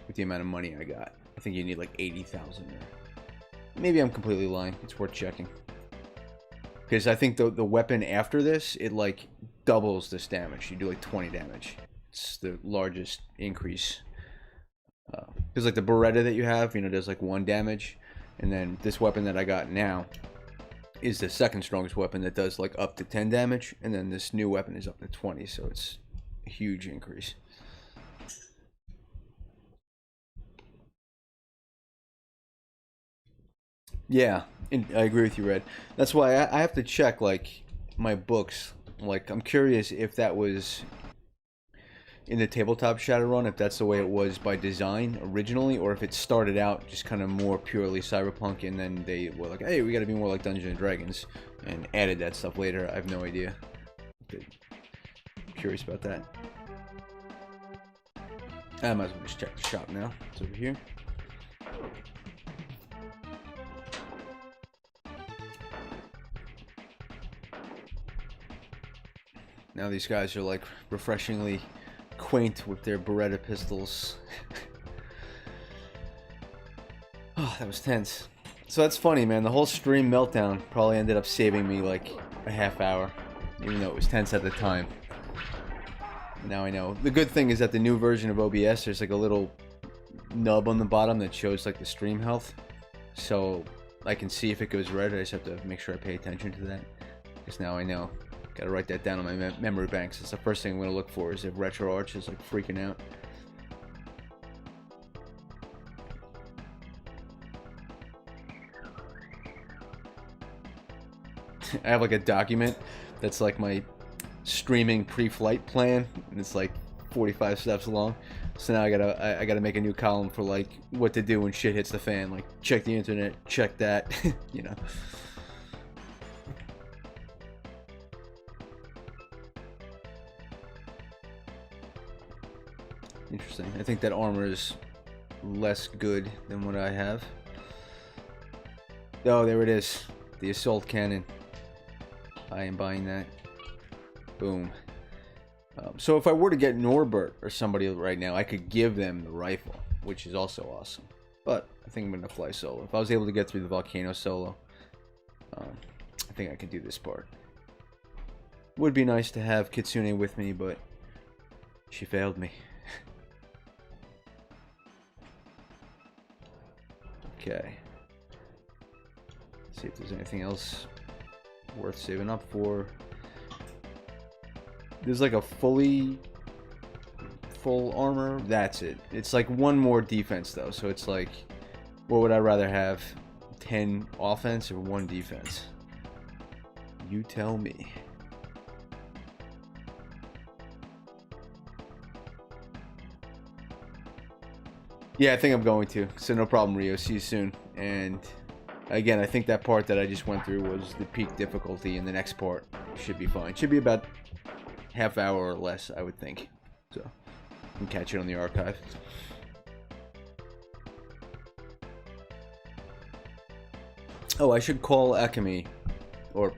with the amount of money I got. I think you need like 80,000 there. Maybe I'm completely lying. It's worth checking. Because I think the weapon after this, it like doubles this damage. You do like 20 damage. It's the largest increase. Because like the Beretta that you have, you know, does like 1 damage. And then this weapon that I got now is the second strongest weapon that does like up to 10 damage. And then this new weapon is up to 20. So it's a huge increase. Yeah, I agree with you, Red. That's why I have to check like my books. Like I'm curious if that was in the tabletop Shadowrun, if that's the way it was by design originally, or if it started out just kind of more purely cyberpunk and then they were like, hey, we gotta be more like Dungeons and Dragons, and added that stuff later. I have no idea. Curious about that. I might as well just check the shop now. It's over here. Now these guys are like refreshingly quaint with their Beretta pistols. Oh, that was tense. So that's funny, man. The whole stream meltdown probably ended up saving me like a half hour, even though it was tense at the time. Now I know. The good thing is that the new version of OBS, there's like a little nub on the bottom that shows like the stream health. So I can see if it goes red. I just have to make sure I pay attention to that. Because now I know. Gotta write that down on my memory banks. It's the first thing I'm gonna look for is if RetroArch is like freaking out. I have like a document that's like my streaming pre-flight plan, and it's like 45 steps long. So now I gotta make a new column for like what to do when shit hits the fan. Like check the internet, check that, you know. Interesting. I think that armor is less good than what I have. Oh, there it is. The assault cannon. I am buying that. Boom. So if I were to get Norbert or somebody right now, I could give them the rifle, which is also awesome. But I think I'm going to fly solo. If I was able to get through the Volcano solo, I think I could do this part. Would be nice to have Kitsune with me, but she failed me. Okay. Let's see if there's anything else worth saving up for. There's like a full armor. That's it. It's like one more defense though. So it's like, what would I rather have? 10 offense or 1 defense? You tell me. Yeah, I think I'm going to. So no problem, Rio. See you soon. And again, I think that part that I just went through was the peak difficulty, and the next part should be fine. Should be about half hour or less, I would think. So you can catch it on the archive. Oh, I should call Akemi or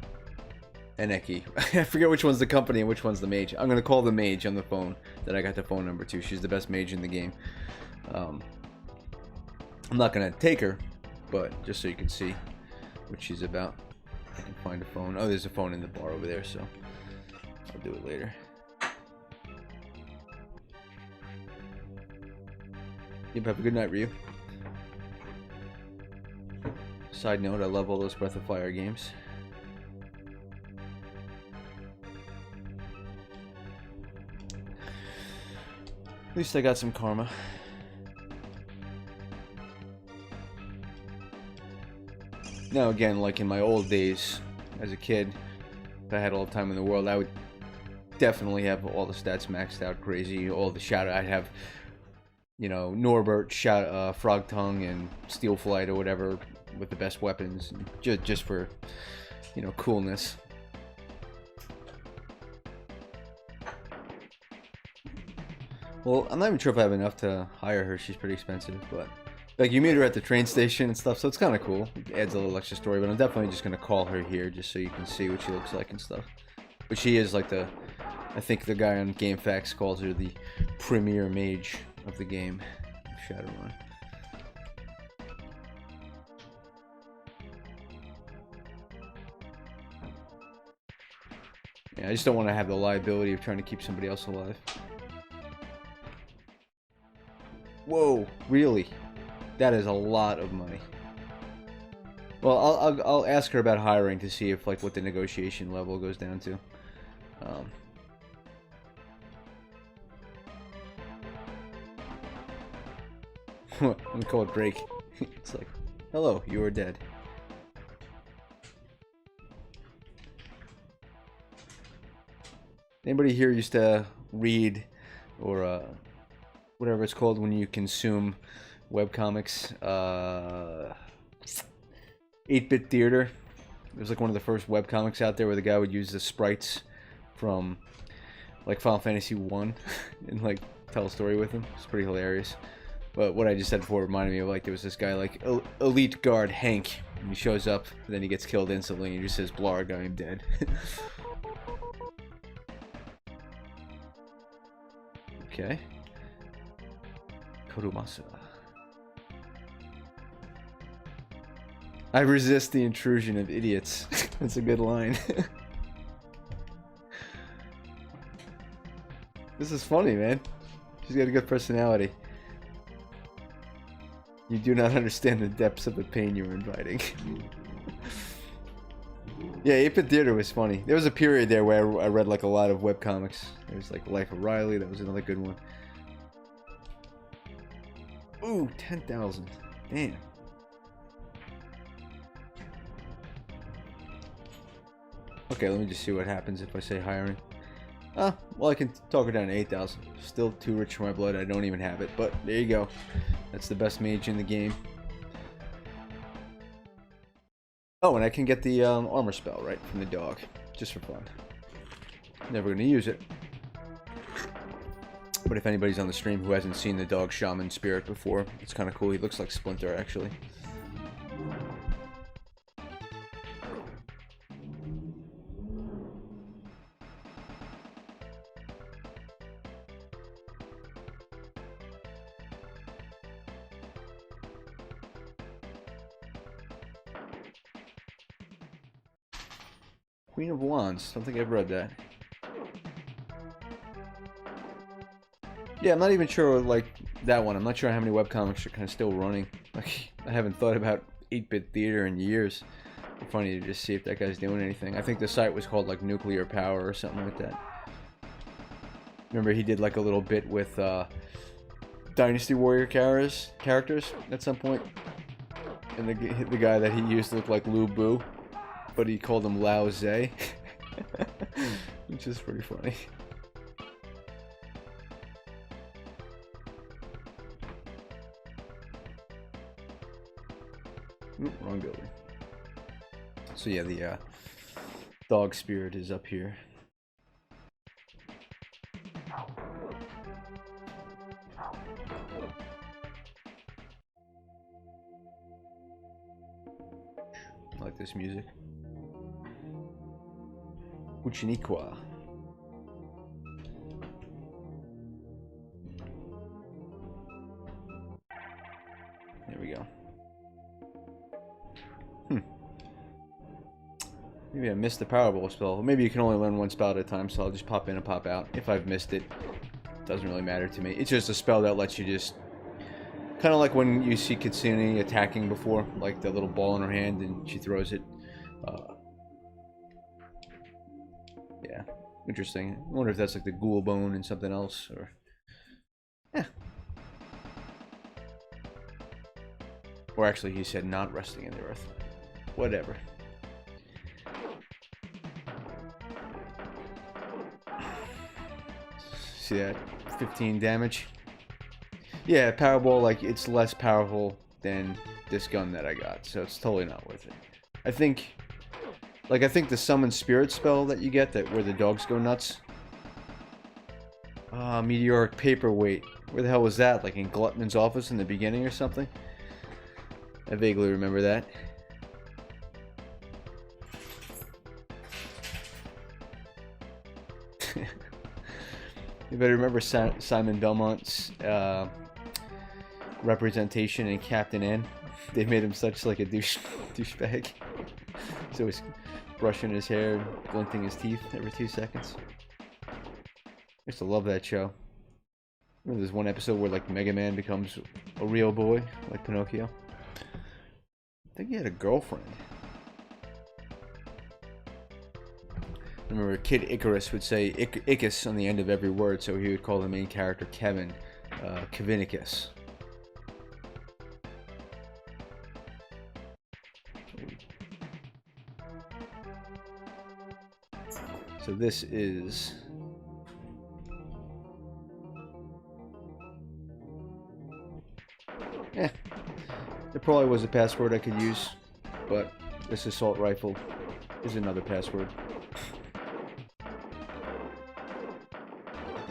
Eneki. I forget which one's the company and which one's the mage. I'm gonna call the mage on the phone that I got the phone number to. She's the best mage in the game. I'm not gonna take her, but just so you can see what she's about. I can find a phone. Oh, there's a phone in the bar over there, so I'll do it later. Yep, have a good night, Ryu. Side note, I love all those Breath of Fire games. At least I got some karma. Now again, like in my old days as a kid, If I had all the time in the world, I would definitely have all the stats maxed out crazy. All the shadow, I'd have, you know, Norbert, Frog Tongue, and Steel Flight or whatever with the best weapons, just for, you know, coolness. Well, I'm not even sure if I have enough to hire her. She's pretty expensive, but like you meet her at the train station and stuff, so it's kind of cool. It adds a little extra story, but I'm definitely just gonna call her here just so you can see what she looks like and stuff. But she is like the, I think the guy on GameFAQs calls her the premier mage of the game, Shadowrun. Yeah, I just don't want to have the liability of trying to keep somebody else alive. Whoa, really? That is a lot of money. Well, I'll ask her about hiring to see if, like, what the negotiation level goes down to. Let me call it Drake. It's like, hello, you are dead. Anybody here used to read or whatever it's called when you consume webcomics? 8-Bit Theater. It was like one of the first webcomics out there where the guy would use the sprites from like Final Fantasy 1 and like tell a story with them. It's pretty hilarious. But what I just said before reminded me of, like, there was this guy like Elite Guard Hank, and he shows up and then he gets killed instantly and he just says Blarg, I am dead. Okay. Kurumasa. I resist the intrusion of idiots. That's a good line. This is funny, man. She's got a good personality. You do not understand the depths of the pain you are inviting. Yeah, 8-Bit Theater was funny. There was a period there where I read like a lot of webcomics. There was like Life of Riley, that was another good one. Ooh, 10,000. Damn. Okay, let me just see what happens if I say hiring. Well, I can talk her down to 8,000. Still too rich for my blood, I don't even have it. But there you go. That's the best mage in the game. Oh, and I can get the armor spell, right, from the dog. Just for fun. Never going to use it. But if anybody's on the stream who hasn't seen the dog shaman spirit before, it's kind of cool. He looks like Splinter, actually. Queen of Wands. Don't think I've read that. Yeah, I'm not even sure, like, that one. I'm not sure how many webcomics are kind of still running. Like, I haven't thought about 8-Bit Theater in years. It's funny to just see if that guy's doing anything. I think the site was called, like, Nuclear Power or something like that. Remember, he did, like, a little bit with, Dynasty Warrior characters at some point. And the guy that he used looked like Lu Bu, but he called him Lao Tse. Which is pretty funny. Oop, wrong building. So yeah, the dog spirit is up here. I like this music. Uchiniqua. There we go. Maybe I missed the Powerball spell. Maybe you can only learn one spell at a time, so I'll just pop in and pop out. If I've missed it, doesn't really matter to me. It's just a spell that lets you just... kind of like when you see Kitsune attacking before, like the little ball in her hand and she throws it. Yeah, interesting. I wonder if that's like the ghoul bone and something else, or... yeah. Or actually, he said not resting in the earth. Whatever. See that? 15 damage. Yeah, Powerball, like, it's less powerful than this gun that I got, so it's totally not worth it. I think the summon spirit spell that you get, that where the dogs go nuts. Meteoric paperweight. Where the hell was that? Like in Glutman's office in the beginning or something? I vaguely remember that. You better remember Simon Belmont's representation in Captain N. They made him such like a douchebag. So he's brushing his hair, glinting his teeth every 2 seconds. I used to love that show. Remember there's one episode where like Mega Man becomes a real boy, like Pinocchio. I think he had a girlfriend. I remember Kid Icarus would say Icus on the end of every word, so he would call the main character Kevin, Kevinicus. So this is... there probably was a password I could use, but this assault rifle is another password.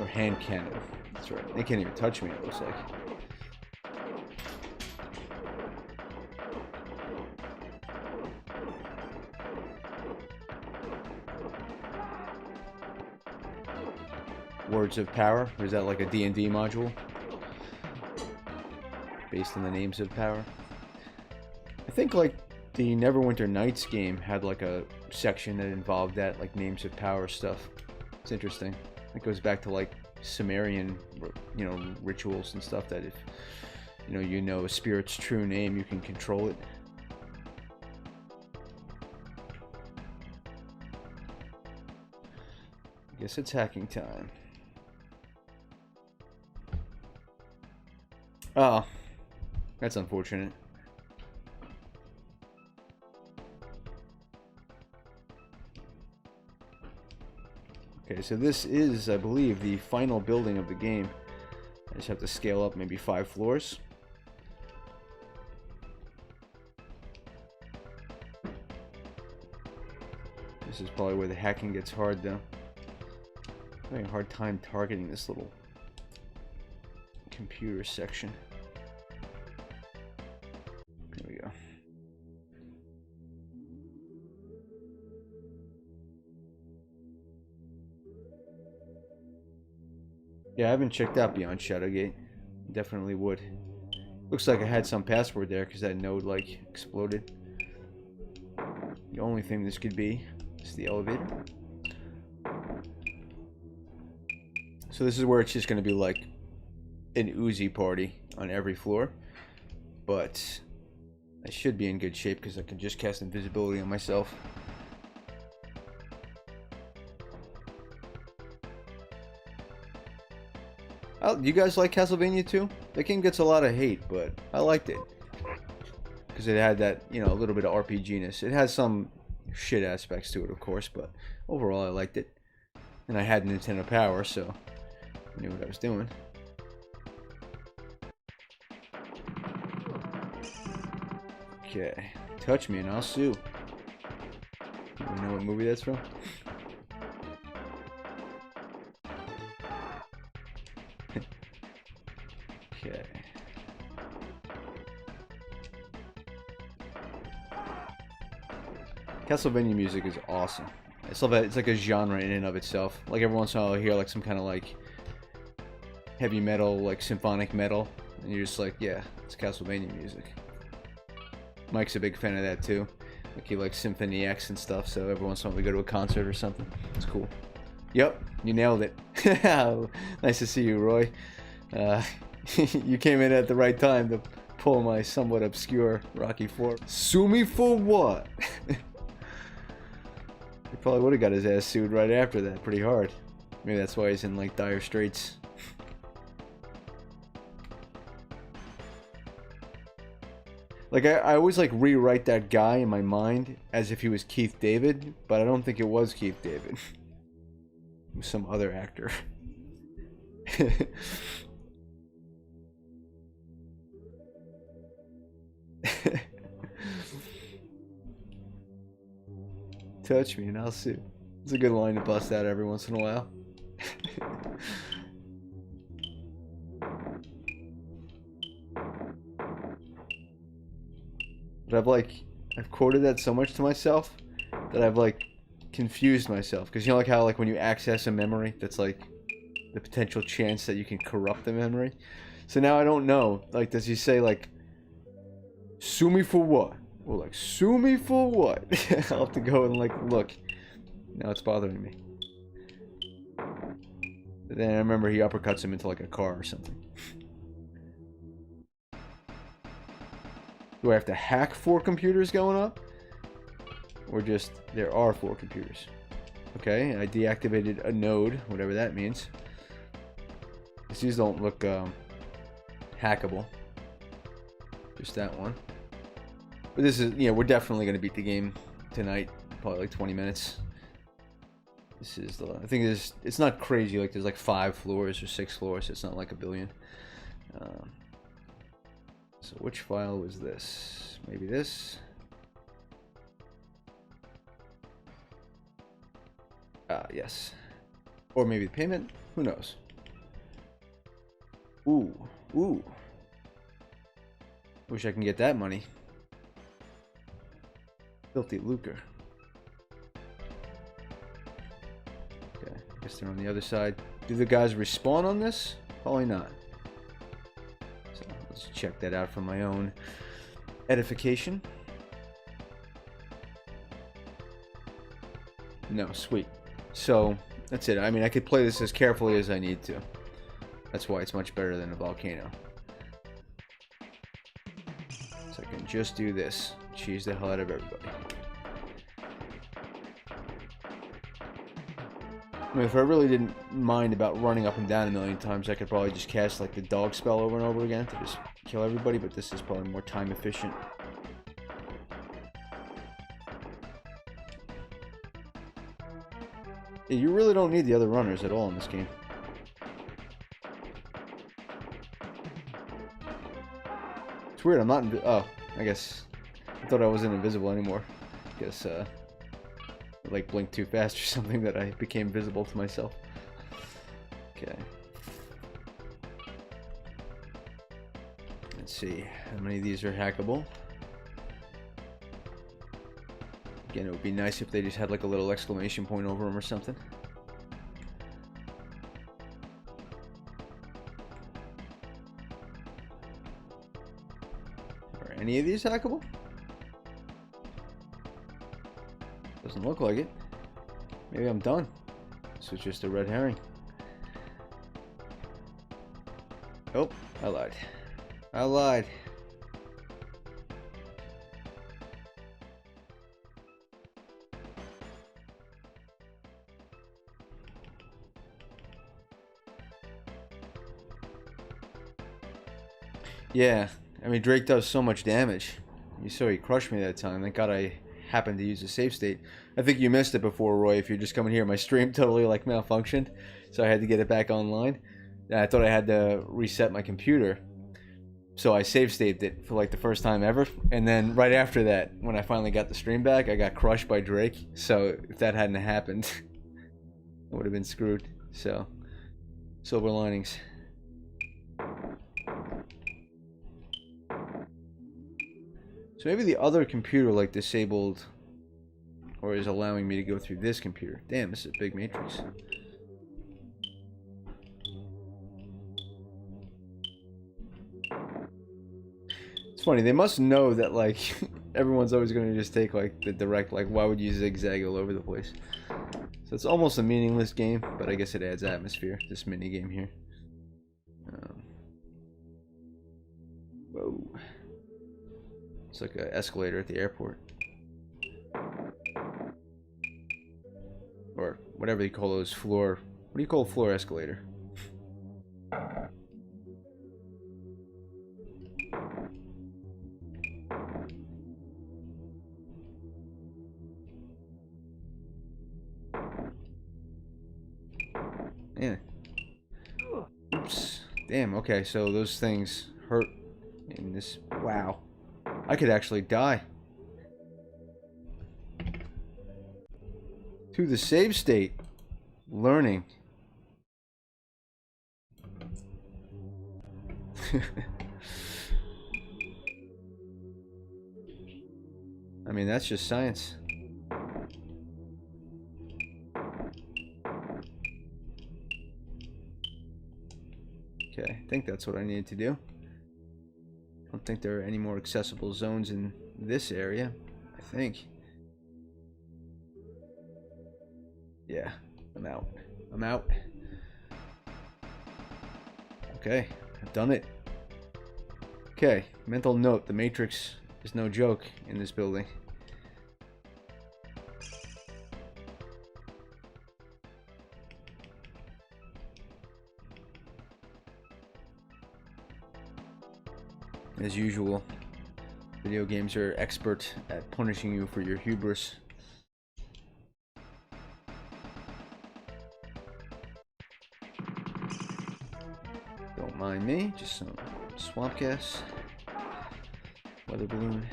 Or hand cannon. That's right. They can't even touch me, it looks like. Words of Power? Or is that like a D&D module? Based on the names of power? I think like the Neverwinter Nights game had like a section that involved that, like names of power stuff. It's interesting. It goes back to like Sumerian, you know, rituals and stuff, that if you know a spirit's true name, you can control it. I guess it's hacking time. Oh, that's unfortunate. Okay, so this is, I believe, the final building of the game. I just have to scale up maybe 5 floors. This is probably where the hacking gets hard, though. I'm having a hard time targeting this little computer section. There we go. Yeah, I haven't checked out Beyond Shadowgate. Definitely would. Looks like I had some password there because that node like exploded. The only thing this could be is the elevator. So this is where it's just going to be like an Uzi party on every floor. But I should be in good shape because I can just cast invisibility on myself. You guys like Castlevania 2? That game gets a lot of hate, but I liked it. Because it had that, you know, a little bit of RPG-ness. It has some shit aspects to it, of course, but overall I liked it. And I had Nintendo Power, so I knew what I was doing. Okay. Touch me and I'll sue. You know what movie that's from? Okay. Castlevania music is awesome. I just love that it's like a genre in and of itself. Like every once in a while I'll hear like some kind of like heavy metal, like symphonic metal, and you're just like, yeah, it's Castlevania music. Mike's a big fan of that too. Like he likes Symphony X and stuff, so every once in a while we go to a concert or something. It's cool. Yep, you nailed it. Nice to see you, Roy. You came in at the right time to pull my somewhat obscure Rocky IV. Sue me for what? He probably would have got his ass sued right after that, pretty hard. Maybe that's why he's in like dire straits. Like I always like rewrite that guy in my mind as if he was Keith David, but I don't think it was Keith David. It was some other actor. Touch me and I'll sue. It's a good line to bust out every once in a while. But I've quoted that so much to myself that I've like confused myself. Because you know like how like when you access a memory, that's like the potential chance that you can corrupt the memory. So now I don't know. Like, does he say like, sue me for what? Or like, sue me for what? I'll have to go and like look. Now it's bothering me. But then I remember he uppercuts him into like a car or something. Do I have to hack 4 computers going up? Or just, there are 4 computers. Okay, I deactivated a node, whatever that means. These don't look hackable. Just that one. But this is, we're definitely going to beat the game tonight. Probably like 20 minutes. This is the, I think it's not crazy. Like there's like 5 floors or 6 floors. So it's not like a billion. So which file was this? Maybe this? Yes. Or maybe the payment? Who knows? Ooh. Ooh. Wish I can get that money. Filthy lucre. Okay, I guess they're on the other side. Do the guys respawn on this? Probably not. So let's check that out for my own edification. No, sweet. So that's it. I mean, I could play this as carefully as I need to. That's why it's much better than a Volcano. So I can just do this. Cheese the hell out of everybody. I mean, if I really didn't mind about running up and down a million times, I could probably just cast like the dog spell over and over again to just kill everybody, but this is probably more time efficient. Yeah, you really don't need the other runners at all in this game. It's weird, I'm not oh, I guess I thought I wasn't invisible anymore. I guess I like blinked too fast or something that I became visible to myself. Okay. Let's see how many of these are hackable. Again, it would be nice if they just had like a little exclamation point over them or something. Are any of these hackable? Doesn't look like it. Maybe I'm done. This was just a red herring. Oh, I lied. I lied. Yeah, I mean, Drake does so much damage. You saw he crushed me that time. Thank God I happened to use a save state. I think you missed it before, Roy, if you're just coming here. My stream totally, like, malfunctioned, so I had to get it back online. I thought I had to reset my computer, so I save stated it for, like, the first time ever. And then right after that, when I finally got the stream back, I got crushed by Drake. So if that hadn't happened, I would have been screwed. So, silver linings. So maybe the other computer like disabled or is allowing me to go through this computer. Damn, this is a big matrix. It's funny, they must know that like everyone's always going to just take like the direct, like why would you zigzag all over the place? So it's almost a meaningless game, but I guess it adds atmosphere, this mini game here. Whoa. It's like an escalator at the airport. Or whatever you call those floor... What do you call a floor escalator? Yeah. Damn, okay, so those things hurt in this... Wow. I could actually die. To the save state. Learning. I mean, that's just science. Okay, I think that's what I needed to do. I don't think there are any more accessible zones in this area, I think. Yeah, I'm out. I'm out. Okay, I've done it. Okay, mental note, the Matrix is no joke in this building. As usual, video games are expert at punishing you for your hubris. Don't mind me, just some swamp gas. Weather balloon.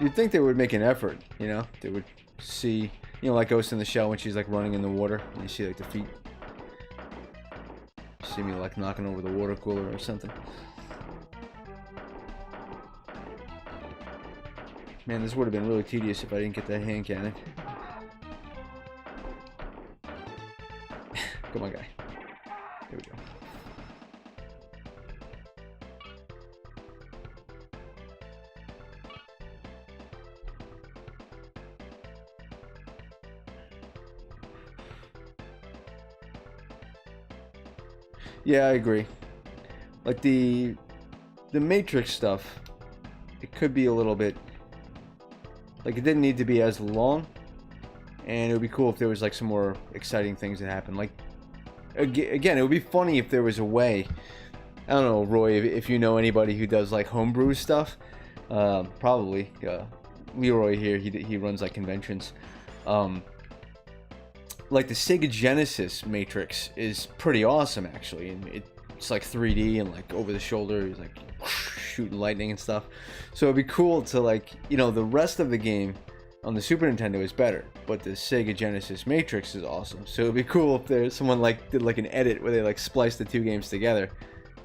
You'd think they would make an effort, you know? They would see, you know, like Ghost in the Shell when she's like running in the water and you see like the feet. See me like knocking over the water cooler or something. Man, this would have been really tedious if I didn't get that hand cannon. Come on, guy. Here we go. Yeah, I agree. Like the Matrix stuff, it could be a little bit, like, it didn't need to be as long, and it would be cool if there was like some more exciting things that happen. Like, again, it would be funny if there was a way. I don't know, Roy, if you know anybody who does like homebrew stuff, probably Leroy here. He runs like conventions. Like the Sega Genesis Matrix is pretty awesome actually, and it's like 3D and like over the shoulder, he's like shooting lightning and stuff. So it'd be cool to, like, you know, the rest of the game on the Super Nintendo is better, but the Sega Genesis Matrix is awesome. So it'd be cool if there's someone like did like an edit where they like spliced the two games together,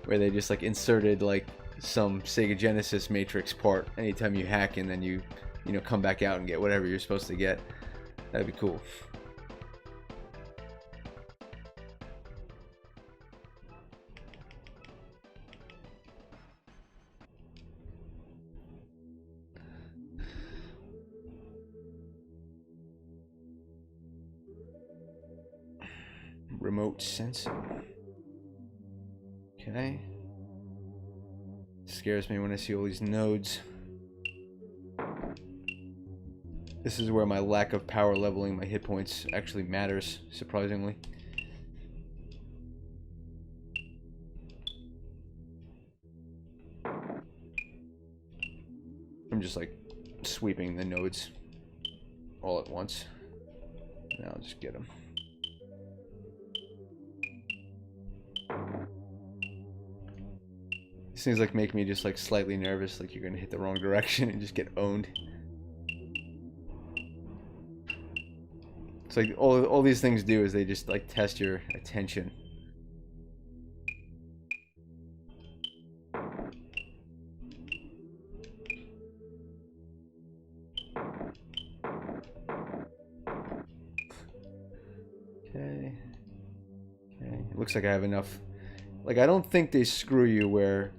where they just like inserted like some Sega Genesis Matrix part anytime you hack, and then you know, come back out and get whatever you're supposed to get. That'd be cool. Remote sensing. Okay. Scares me when I see all these nodes. This is where my lack of power leveling my hit points actually matters, surprisingly. I'm just like sweeping the nodes all at once. Now I'll just get them. These things like make me just like slightly nervous, like you're gonna hit the wrong direction and just get owned. It's like all these things do is they just like test your attention. Okay. Okay. It looks like I have enough. Like, I don't think they screw you where,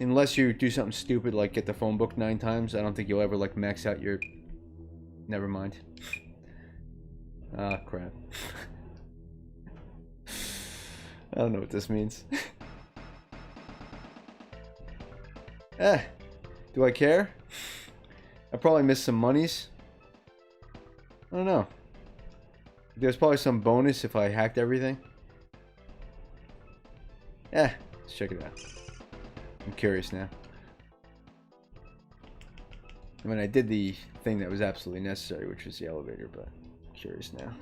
unless you do something stupid like get the phone book 9 times, I don't think you'll ever like max out your... Never mind. Ah, crap. I don't know what this means. Do I care? I probably missed some monies. I don't know. There's probably some bonus if I hacked everything. Let's check it out. I'm curious now. I mean, I did the thing that was absolutely necessary, which was the elevator, but I'm curious now.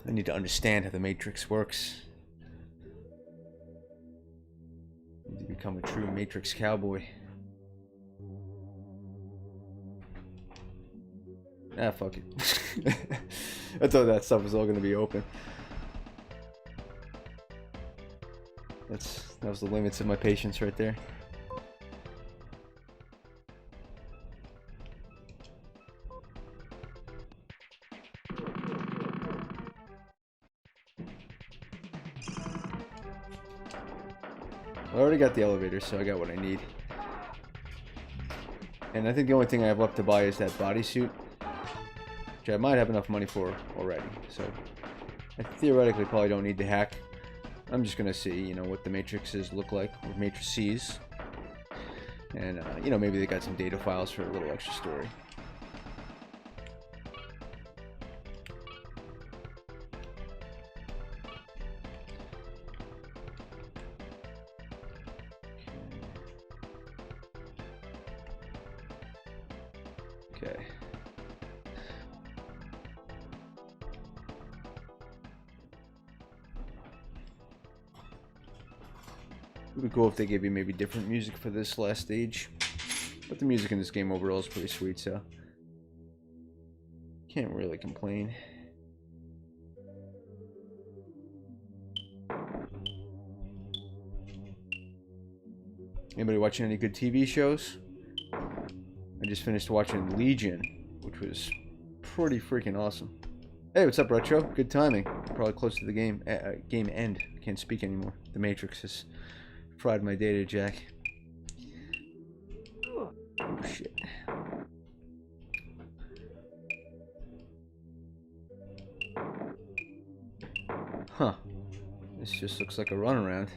I need to understand how the Matrix works. I need to become a true Matrix cowboy. Ah, fuck it. I thought that stuff was all gonna be open. That was the limits of my patience right there. I already got the elevator, so I got what I need. And I think the only thing I have left to buy is that bodysuit, which I might have enough money for already. So I theoretically probably don't need to hack. I'm just gonna see, you know, what the matrices look like, or matrices, and you know, maybe they got some data files for a little extra story. Okay. It would be cool if they gave you maybe different music for this last stage. But the music in this game overall is pretty sweet, so can't really complain. Anybody watching any good TV shows? I just finished watching Legion, which was pretty freaking awesome. Hey, what's up, Retro? Good timing. Probably close to the game end. Can't speak anymore. The Matrix has fried my data jack. Oh shit. Huh. This just looks like a runaround.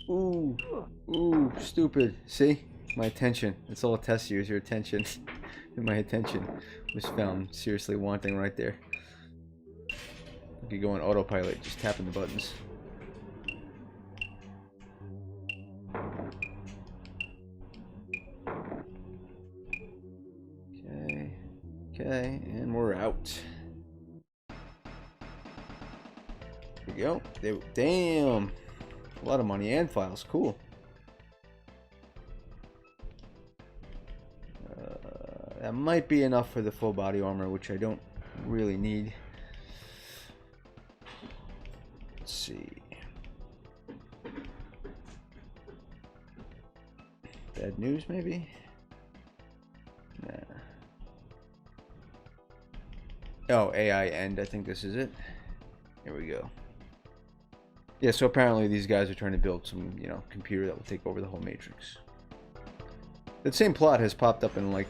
Ooh. Ooh, stupid. See? My attention. That's all it tests you, is your attention. And my attention was found seriously wanting right there. I could go on autopilot, just tapping the buttons. Okay. Okay, and we're out. Here we go. Damn! A lot of money and files. Cool. That might be enough for the full body armor, which I don't really need. Let's see. Bad news, maybe? Nah. Oh, AI end. I think this is it. Here we go. Yeah, so apparently these guys are trying to build some, you know, computer that will take over the whole Matrix. That same plot has popped up in, like,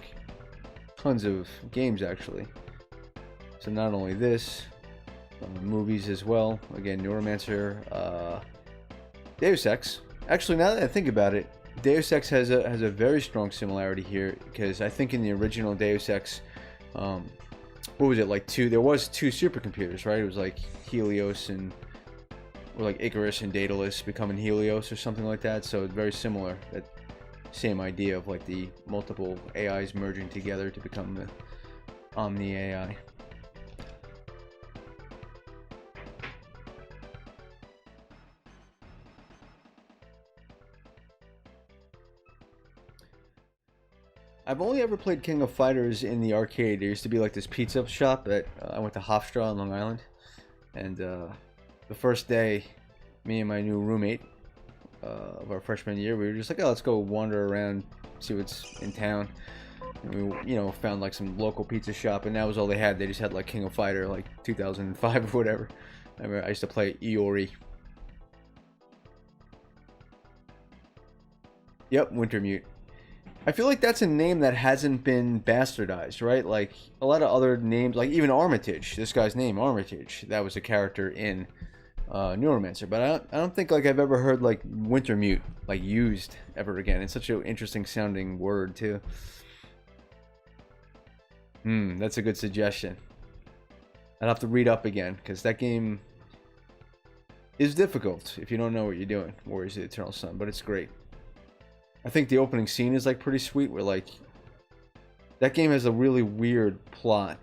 tons of games, actually. So not only this, movies as well. Again, Neuromancer, Deus Ex. Actually, now that I think about it, Deus Ex has a very strong similarity here, because I think in the original Deus Ex, what was it, like there was two supercomputers, right? It was like Helios and, or like Icarus and Daedalus becoming Helios or something like that. So it's very similar. That same idea of like the multiple AIs merging together to become the Omni AI. I've only ever played King of Fighters in the arcade. There used to be like this pizza shop that I went to Hofstra on Long Island, and the first day, me and my new roommate of our freshman year, we were just like, oh, let's go wander around, see what's in town. And we, you know, found like some local pizza shop, and that was all they had. They just had like King of Fighter, like 2005 or whatever. I remember I used to play Iori. Yep, Wintermute. I feel like that's a name that hasn't been bastardized, right? Like a lot of other names, like even Armitage. This guy's name, Armitage, that was a character in Neuromancer, but I don't think like I've ever heard like Wintermute like used ever again. It's such an interesting sounding word too. That's a good suggestion. I'd have to read up again, because that game, is difficult if you don't know what you're doing. Warriors of the Eternal Sun, but it's great. I think the opening scene is like pretty sweet, where like that game has a really weird plot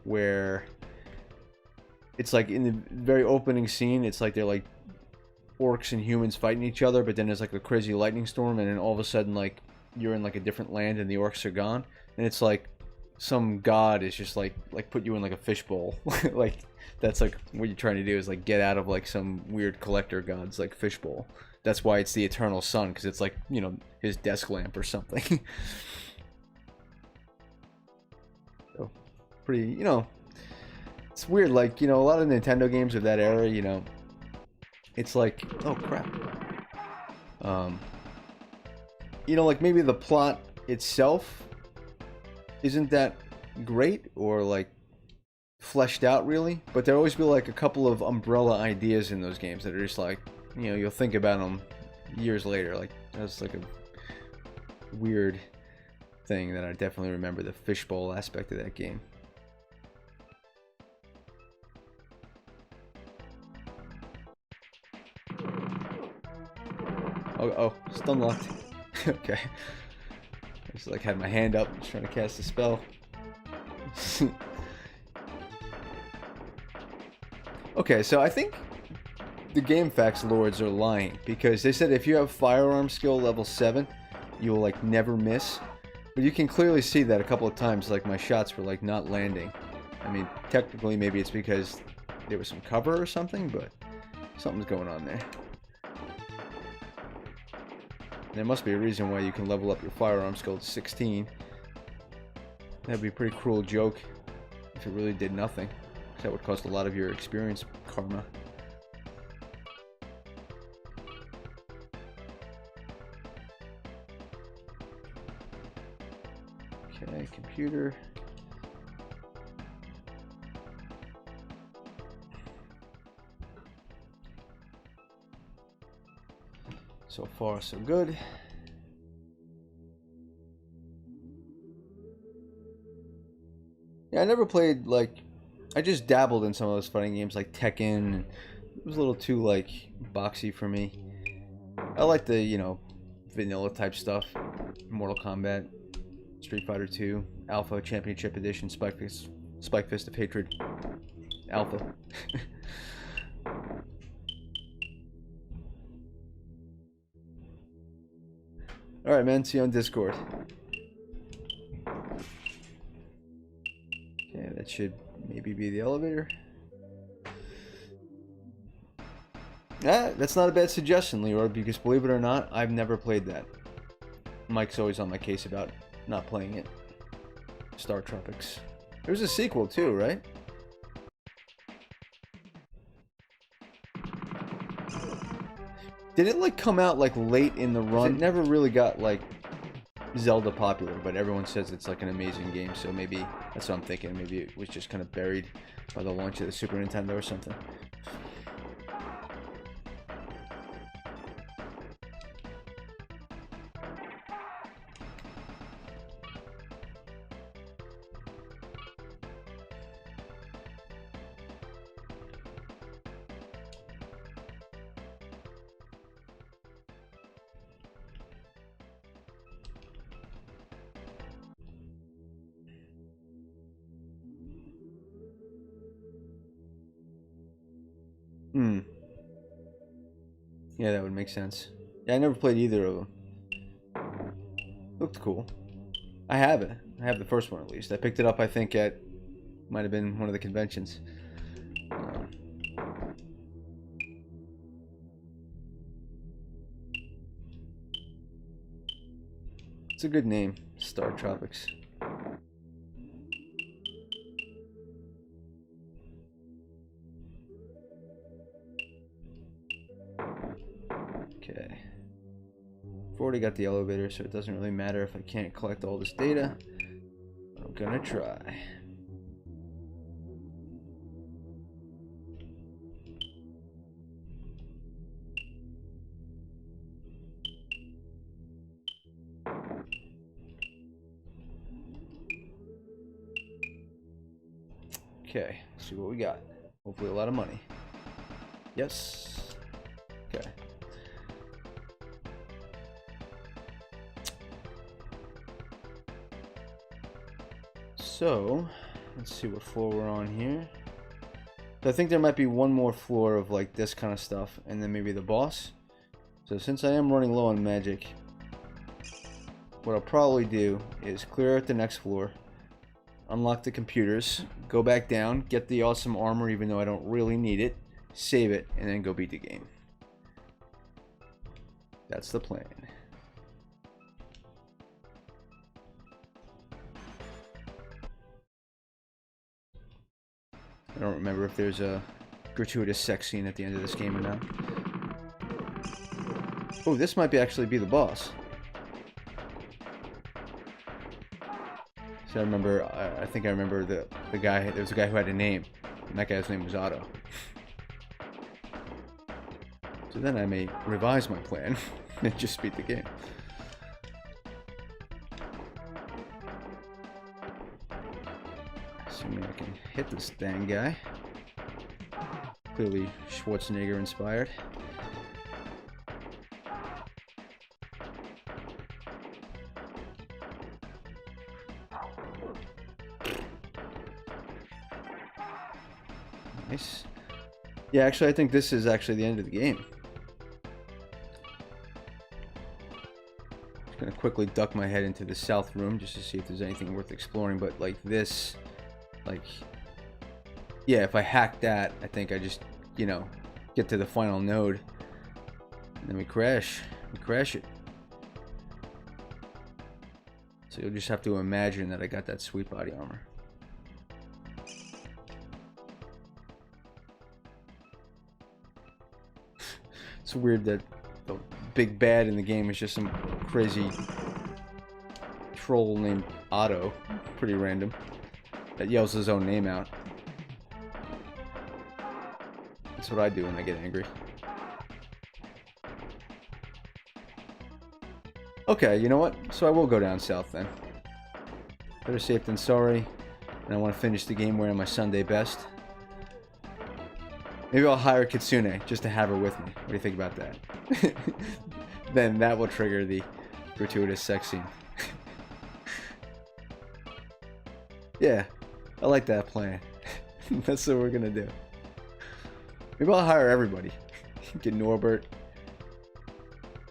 where it's like in the very opening scene, it's like they're like orcs and humans fighting each other, but then there's like a crazy lightning storm, and then all of a sudden like you're in like a different land and the orcs are gone, and it's like some god is just like put you in like a fishbowl. Like that's like what you're trying to do is like get out of like some weird collector god's like fishbowl. That's why it's the Eternal Sun, because it's like, you know, his desk lamp or something. So pretty, you know, it's weird, like, you know, a lot of Nintendo games of that era, you know, it's like, oh crap, you know, like maybe the plot itself isn't that great or like fleshed out really, but there always be like a couple of umbrella ideas in those games that are just like, you know, you'll think about them years later. Like that's like a weird thing that I definitely remember, the fishbowl aspect of that game. Oh, stun locked. Okay. I just like had my hand up, just trying to cast a spell. Okay, so I think the GameFAQs lords are lying, because they said if you have firearm skill level 7, you will like never miss. But you can clearly see that a couple of times, like my shots were like not landing. I mean, technically maybe it's because there was some cover or something, but something's going on there. There must be a reason why you can level up your firearm skill to 16. That'd be a pretty cruel joke if it really did nothing. That would cost a lot of your experience karma. Okay, computer. So far, so good. Yeah, I never played, like, I just dabbled in some of those fighting games like Tekken. It was a little too, like, boxy for me. I like the, you know, vanilla type stuff. Mortal Kombat, Street Fighter 2, Alpha Championship Edition, Spike Fist of Hatred, Alpha. Alright, man, see you on Discord. Okay, that should maybe be the elevator. Ah, that's not a bad suggestion, Leroy, because believe it or not, I've never played that. Mike's always on my case about not playing it. Star Tropics. There's a sequel too, right? Did it like come out like late in the run? It never really got like Zelda popular, but everyone says it's like an amazing game, so maybe that's what I'm thinking. Maybe it was just kind of buried by the launch of the Super Nintendo or something. Yeah, that would make sense. Yeah, I never played either of them. Looked cool. I have it. I have the first one at least. I picked it up, I think, at... might have been one of the conventions. It's a good name, Star Tropics. Okay. I've already got the elevator, so it doesn't really matter if I can't collect all this data. I'm gonna try. Okay, let's see what we got. Hopefully a lot of money. Yes. Okay. So, let's see what floor we're on here. So I think there might be one more floor of like this kind of stuff, and then maybe the boss. So since I am running low on magic, what I'll probably do is clear out the next floor, unlock the computers, go back down, get the awesome armor even though I don't really need it, save it, and then go beat the game. That's the plan. I don't remember if there's a gratuitous sex scene at the end of this game or not. Oh, this might actually be the boss. So I remember, I think I remember the guy, there was a guy who had a name, and that guy's name was Otto. So then I may revise my plan and just beat the game. Assuming I can hit this dang guy. Clearly Schwarzenegger inspired. Nice. Yeah, actually I think this is actually the end of the game. Just gonna quickly duck my head into the south room just to see if there's anything worth exploring, but like this, like, yeah, if I hack that, I think I just, you know, get to the final node, and then we crash it. So you'll just have to imagine that I got that sweet body armor. It's weird that the big bad in the game is just some crazy troll named Otto, pretty random, that yells his own name out. That's what I do when I get angry. Okay, you know what? So I will go down south then. Better safe than sorry. And I want to finish the game wearing my Sunday best. Maybe I'll hire Kitsune just to have her with me. What do you think about that? Then that will trigger the gratuitous sex scene. Yeah, I like that plan. That's what we're gonna do. Maybe I'll hire everybody. Get Norbert.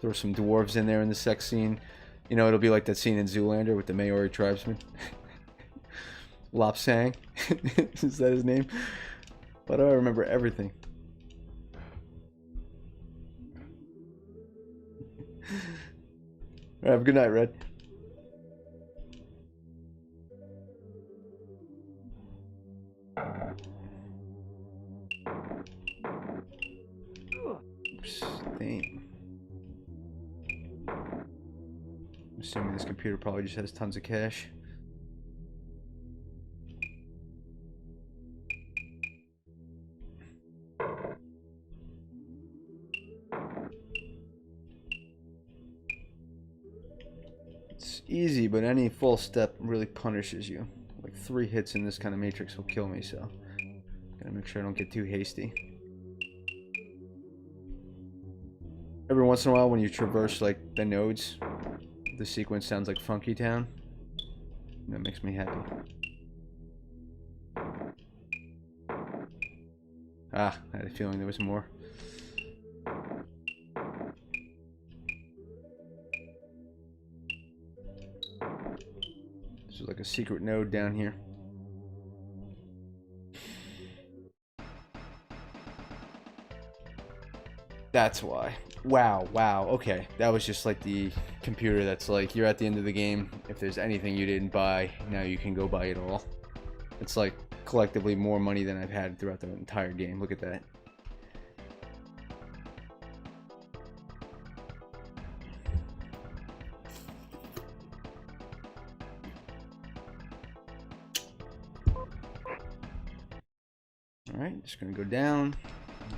Throw some dwarves in there in the sex scene. You know, it'll be like that scene in Zoolander with the Maori tribesman. Lopsang. Is that his name? Why do I remember everything? Alright, have a good night, Red. Oops, dang. I'm assuming this computer probably just has tons of cache. It's easy, but any false step really punishes you. Like 3 hits in this kind of matrix will kill me, so gotta make sure I don't get too hasty. Every once in a while when you traverse like the nodes, the sequence sounds like Funky Town. That makes me happy. Ah, I had a feeling there was more. This is like a secret node down here. That's why. Wow, wow, okay. That was just like the computer that's like, you're at the end of the game. If there's anything you didn't buy, now you can go buy it all. It's like collectively more money than I've had throughout the entire game. Look at that. Alright, just gonna go down,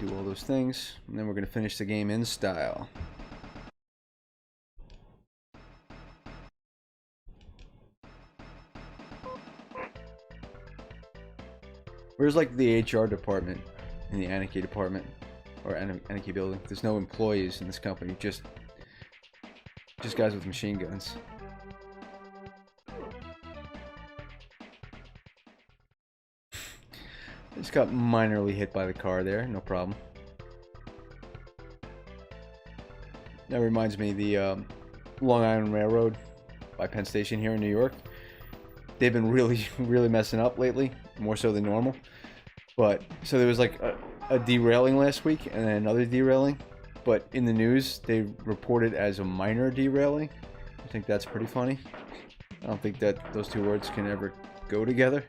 do all those things, and then we're gonna finish the game in style. Where's like the HR department and the Anarchy department? or anarchy building. There's no employees in this company, just guys with machine guns. Just got minorly hit by the car there, no problem. That reminds me, the Long Island Railroad by Penn Station here in New York. They've been really messing up lately, more so than normal. But, so there was like a derailing last week and then another derailing. But in the news, they reported as a minor derailing. I think that's pretty funny. I don't think that those two words can ever go together.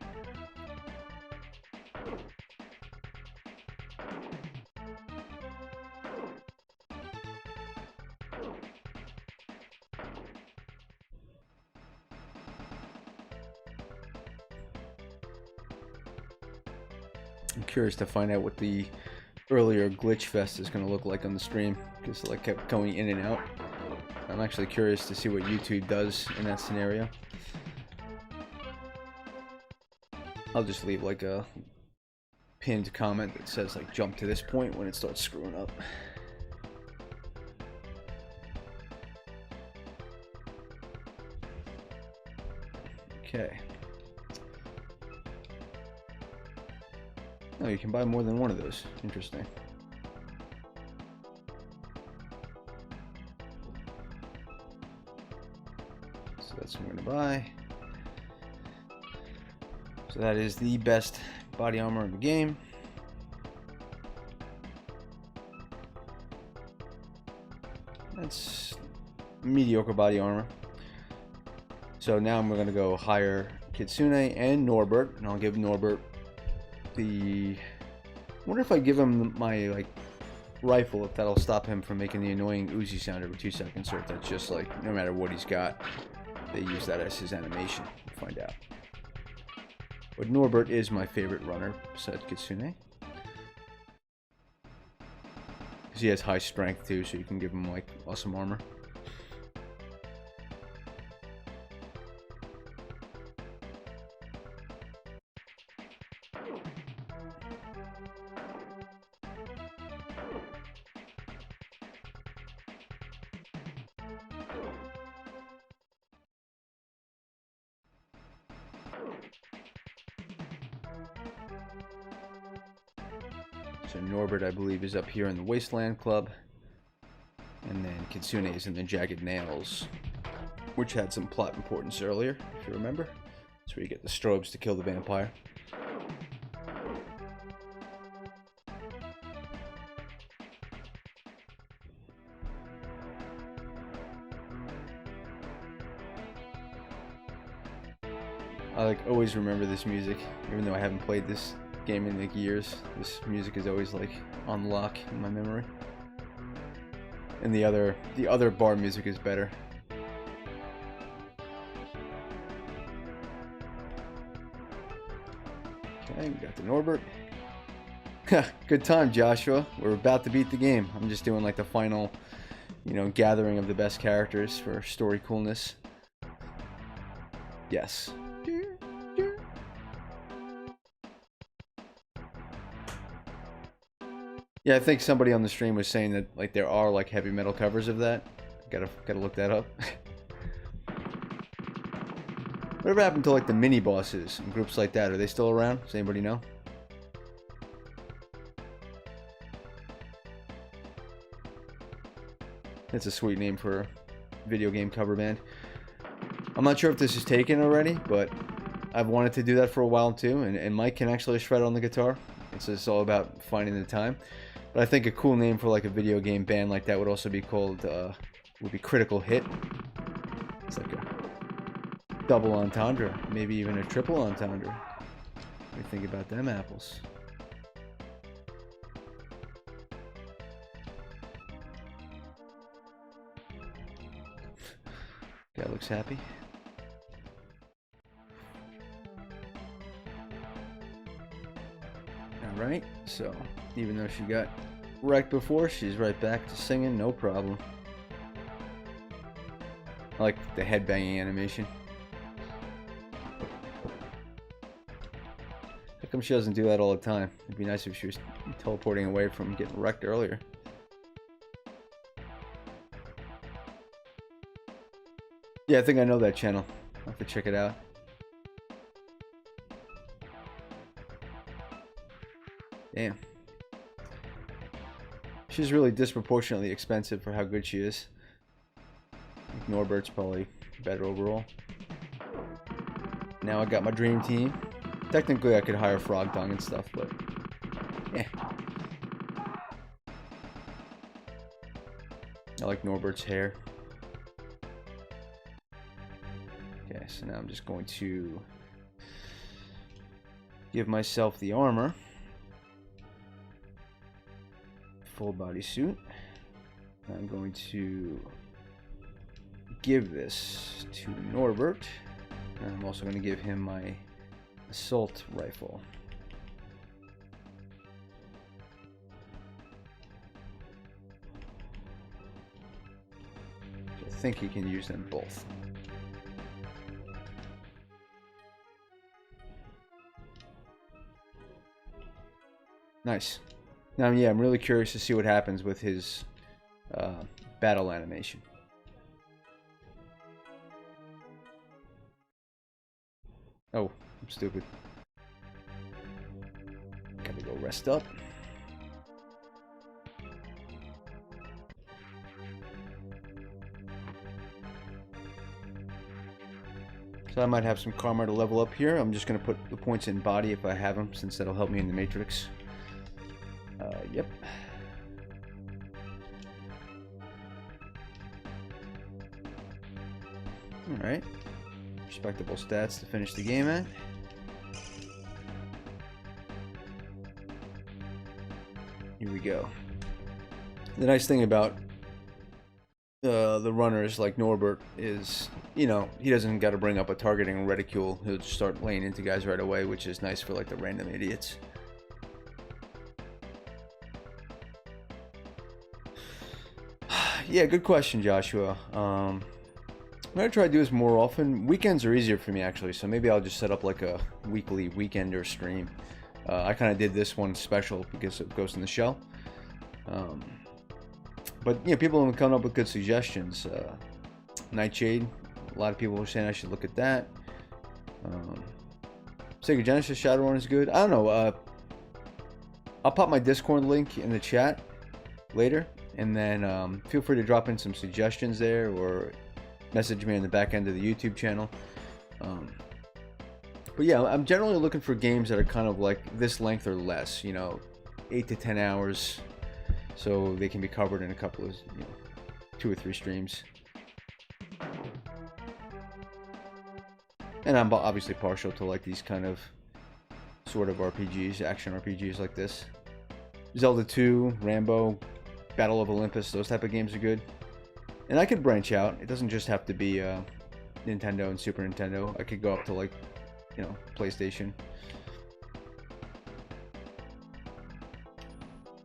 I'm curious to find out what the earlier glitch fest is going to look like on the stream, because it like kept going in and out. I'm actually curious to see what YouTube does in that scenario. I'll just leave like a pinned comment that says like jump to this point when it starts screwing up. Okay. Oh, you can buy more than one of those. Interesting. So that's what I'm going to buy. So that is the best body armor in the game. That's mediocre body armor. So now I'm going to go hire Kitsune and Norbert, and I'll give Norbert the... I wonder if I give him my like rifle, if that'll stop him from making the annoying Uzi sound every 2 seconds, or if that's just like no matter what he's got, they use that as his animation. We'll find out. But Norbert is my favorite runner besides Kitsune, because he has high strength too, so you can give him like awesome armor. So Norbert, I believe, is up here in the Wasteland Club. And then Kitsune is in the Jagged Nails, which had some plot importance earlier, if you remember. That's where you get the strobes to kill the vampire. I like always remember this music, even though I haven't played this game in like years. This music is always like on lock in my memory. And the other bar music is better. Okay, we got the Norbert. Good time, Joshua. We're about to beat the game. I'm just doing like the final, you know, gathering of the best characters for story coolness. Yes. Yeah, I think somebody on the stream was saying that like there are like heavy metal covers of that. Gotta look that up. Whatever happened to like the mini bosses and groups like that? Are they still around? Does anybody know? That's a sweet name for a video game cover band. I'm not sure if this is taken already, but I've wanted to do that for a while too, and Mike can actually shred on the guitar. It's just all about finding the time. But I think a cool name for like a video game band like that would also be called, would be Critical Hit. It's like a double entendre, maybe even a triple entendre. What do you think about them apples? Guy looks happy. Alright, so even though she got wrecked before, she's right back to singing, no problem. I like the headbanging animation. How come she doesn't do that all the time? It'd be nice if she was teleporting away from getting wrecked earlier. Yeah, I think I know that channel. I'll have to check it out. Damn. She's really disproportionately expensive for how good she is. I think Norbert's probably better overall. Now I got my dream team. Technically I could hire Frog Tongue and stuff, but yeah. I like Norbert's hair. Okay, so now I'm just going to give myself the armor. Full body suit. I'm going to give this to Norbert. And I'm also going to give him my assault rifle. So I think he can use them both. Nice. Now, yeah, I'm really curious to see what happens with his battle animation. Oh, I'm stupid. Gotta go rest up. So I might have some karma to level up here. I'm just gonna put the points in body if I have them, since that'll help me in the matrix. Yep. Alright. Respectable stats to finish the game at. Here we go. The nice thing about the runners like Norbert is, you know, he doesn't got to bring up a targeting reticule. He'll just start laying into guys right away, which is nice for like the random idiots. Yeah, good question, Joshua. I'm gonna try to do this more often. Weekends are easier for me actually, so maybe I'll just set up like a weekly weekender stream. I kind of did this one special because it goes in the shell. But yeah, people have come up with good suggestions. Nightshade, a lot of people were saying I should look at that. Sega Genesis Shadowrun is good. I don't know. I'll pop my Discord link in the chat later, and then feel free to drop in some suggestions there, or message me on the back end of the YouTube channel. But yeah, I'm generally looking for games that are kind of like this length or less, you know, 8 to 10 hours, so they can be covered in a couple of, you know, 2 or 3 streams. And I'm obviously partial to like these kind of sort of RPGs, action RPGs like this. Zelda 2, Rambo, Battle of Olympus, those type of games are good. And I could branch out. It doesn't just have to be Nintendo and Super Nintendo. I could go up to like, you know, PlayStation.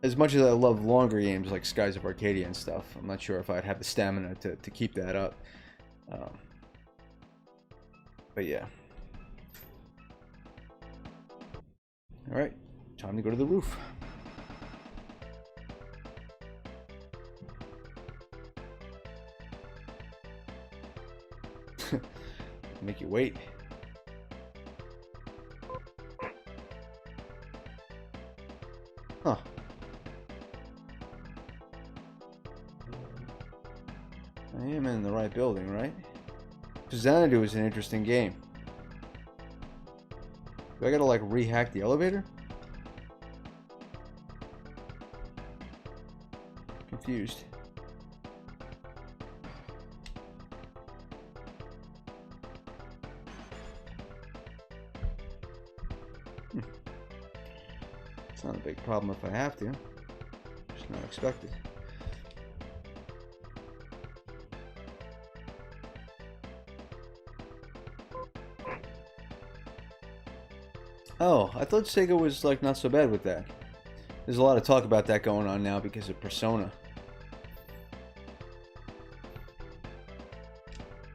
As much as I love longer games like Skies of Arcadia and stuff, I'm not sure if I'd have the stamina to keep that up. But yeah. Alright, time to go to the roof. Make you wait. Huh. I am in the right building, right? Xanadu is an interesting game. Do I gotta like rehack the elevator? Confused. It's not a big problem if I have to. Just not expected. Oh, I thought Sega was like not so bad with that. There's a lot of talk about that going on now because of Persona.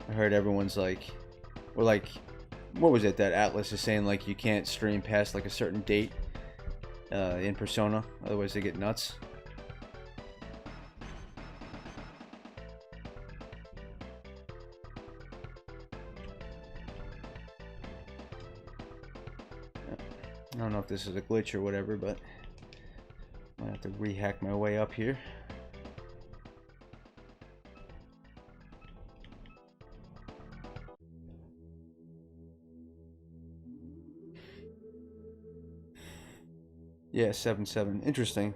I heard everyone's like, or like what was it that Atlas is saying, like you can't stream past like a certain date in Persona, otherwise they get nuts. I don't know if this is a glitch or whatever, but I'm gonna have to rehack my way up here. Yeah, 7.7. Interesting.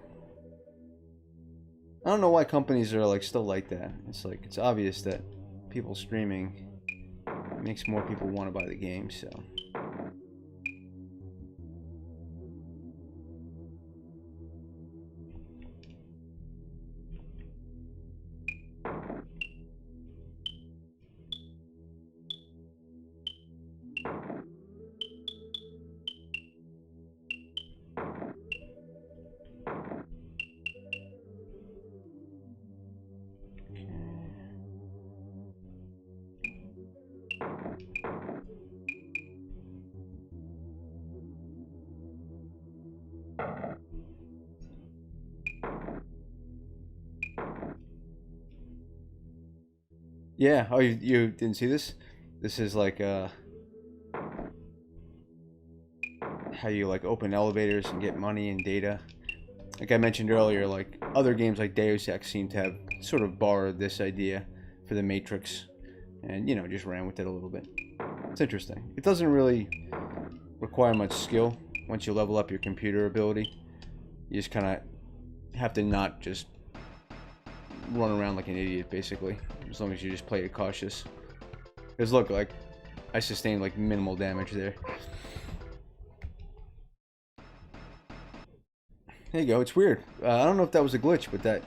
I don't know why companies are like still like that. It's like it's obvious that people streaming makes more people want to buy the game, so. Yeah, oh, you didn't see this? This is like how you like open elevators and get money and data. Like I mentioned earlier, like other games like Deus Ex seem to have sort of borrowed this idea for the Matrix and, you know, just ran with it a little bit. It's interesting. It doesn't really require much skill once you level up your computer ability. You just kind of have to not just run around like an idiot, basically, as long as you just play it cautious. Because look, like, I sustained like minimal damage there. There you go. It's weird. I don't know if that was a glitch, but that,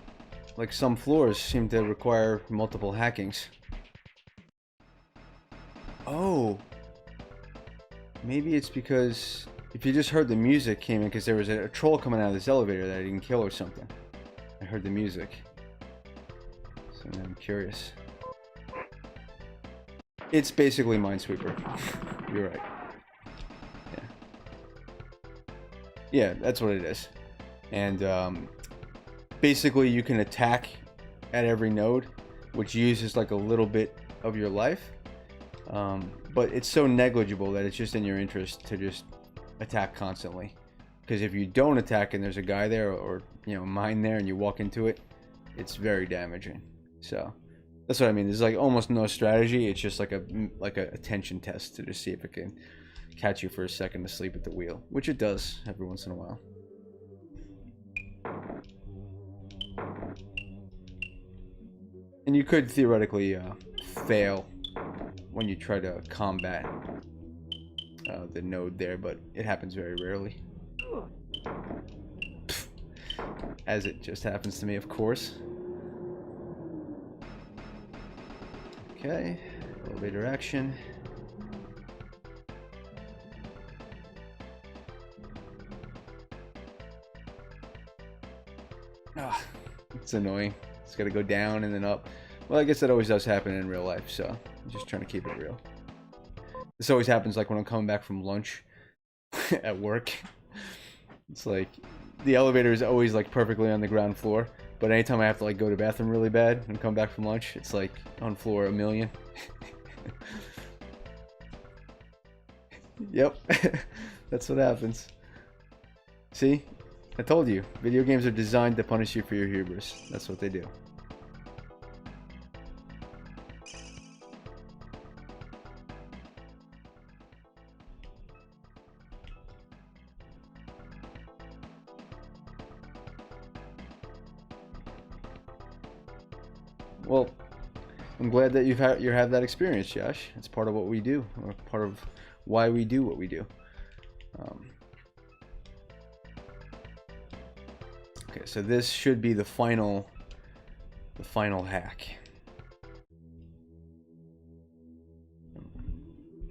like, some floors seem to require multiple hackings. Oh, maybe it's because if you just heard the music came in because there was a troll coming out of this elevator that I didn't kill or something. I heard the music, so now I'm curious. It's basically Minesweeper. You're right. Yeah, that's what it is. And basically you can attack at every node, which uses like a little bit of your life, but it's so negligible that it's just in your interest to just attack constantly, because if you don't attack and there's a guy there, or you know, mine there, and you walk into it, it's very damaging. So that's what I mean. There's like almost no strategy. It's just like a attention test to just see if it can catch you for a second asleep at the wheel, which it does every once in a while. And you could theoretically fail when you try to combat the node there, but it happens very rarely. As it just happens to me, of course. Okay, elevator action. Ah, it's annoying. It's got to go down and then up. Well, I guess that always does happen in real life, so I'm just trying to keep it real. This always happens like when I'm coming back from lunch at work. It's like the elevator is always like perfectly on the ground floor, but anytime I have to like go to the bathroom really bad and come back from lunch, it's like on floor 1,000,000. Yep. That's what happens. See? I told you, video games are designed to punish you for your hubris. That's what they do. Well, I'm glad that you have that experience, Josh. It's part of what we do, or part of why we do what we do. Okay, so this should be the final hack.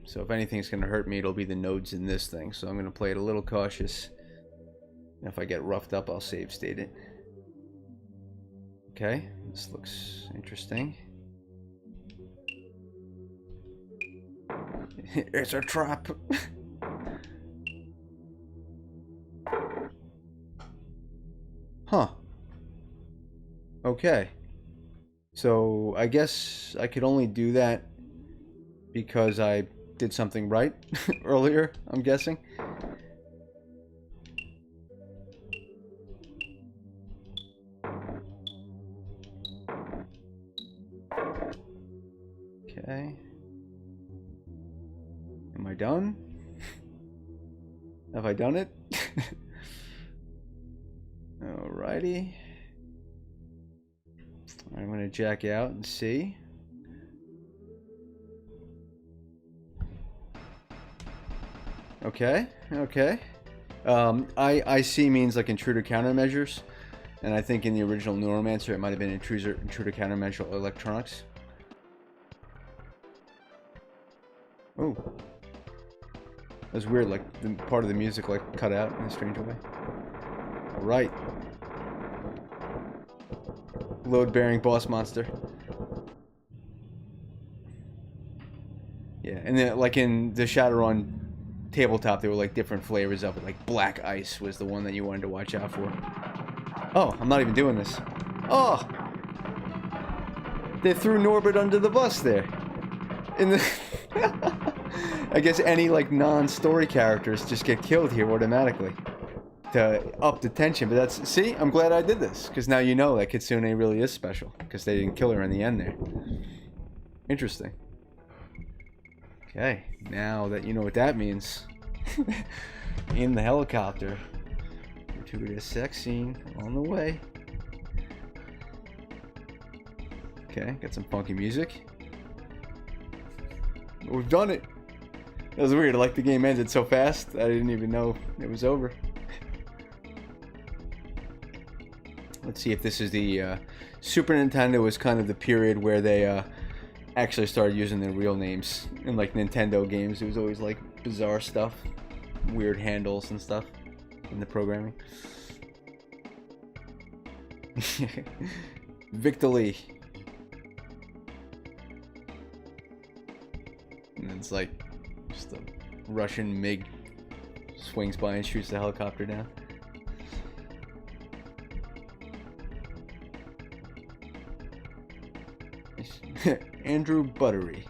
So if anything's going to hurt me, it'll be the nodes in this thing. So I'm going to play it a little cautious. And if I get roughed up, I'll save state it. Okay, this looks interesting. It's a trap. Huh. Okay. So I guess I could only do that because I did something right earlier, I'm guessing. Okay. Am I done? Have I done it? Alrighty. I'm gonna jack out and see. Okay, okay. IC means like intruder countermeasures, and I think in the original Neuromancer it might have been intruder countermeasure electronics. Oh, that's weird. Like the part of the music like cut out in a strange way. All right. Load-bearing boss monster. Yeah, and then like in the Shadowrun tabletop, there were like different flavors of it. Like black ice was the one that you wanted to watch out for. Oh, I'm not even doing this. Oh, they threw Norbert under the bus there. In the, I guess any like non-story characters just get killed here automatically to up the tension. But that's, see, I'm glad I did this because now you know that Kitsune really is special because they didn't kill her in the end there. Interesting. Okay, now that you know what that means, in the helicopter, gratuitous sex scene on the way. Okay, got some funky music. We've done it. That was weird. Like the game ended so fast, I didn't even know it was over. Let's see if this is the Super Nintendo was kind of the period where they actually started using their real names in like Nintendo games. It was always like bizarre stuff, weird handles and stuff in the programming. Victor Lee. And it's like just a Russian MiG swings by and shoots the helicopter down. Andrew Buttery.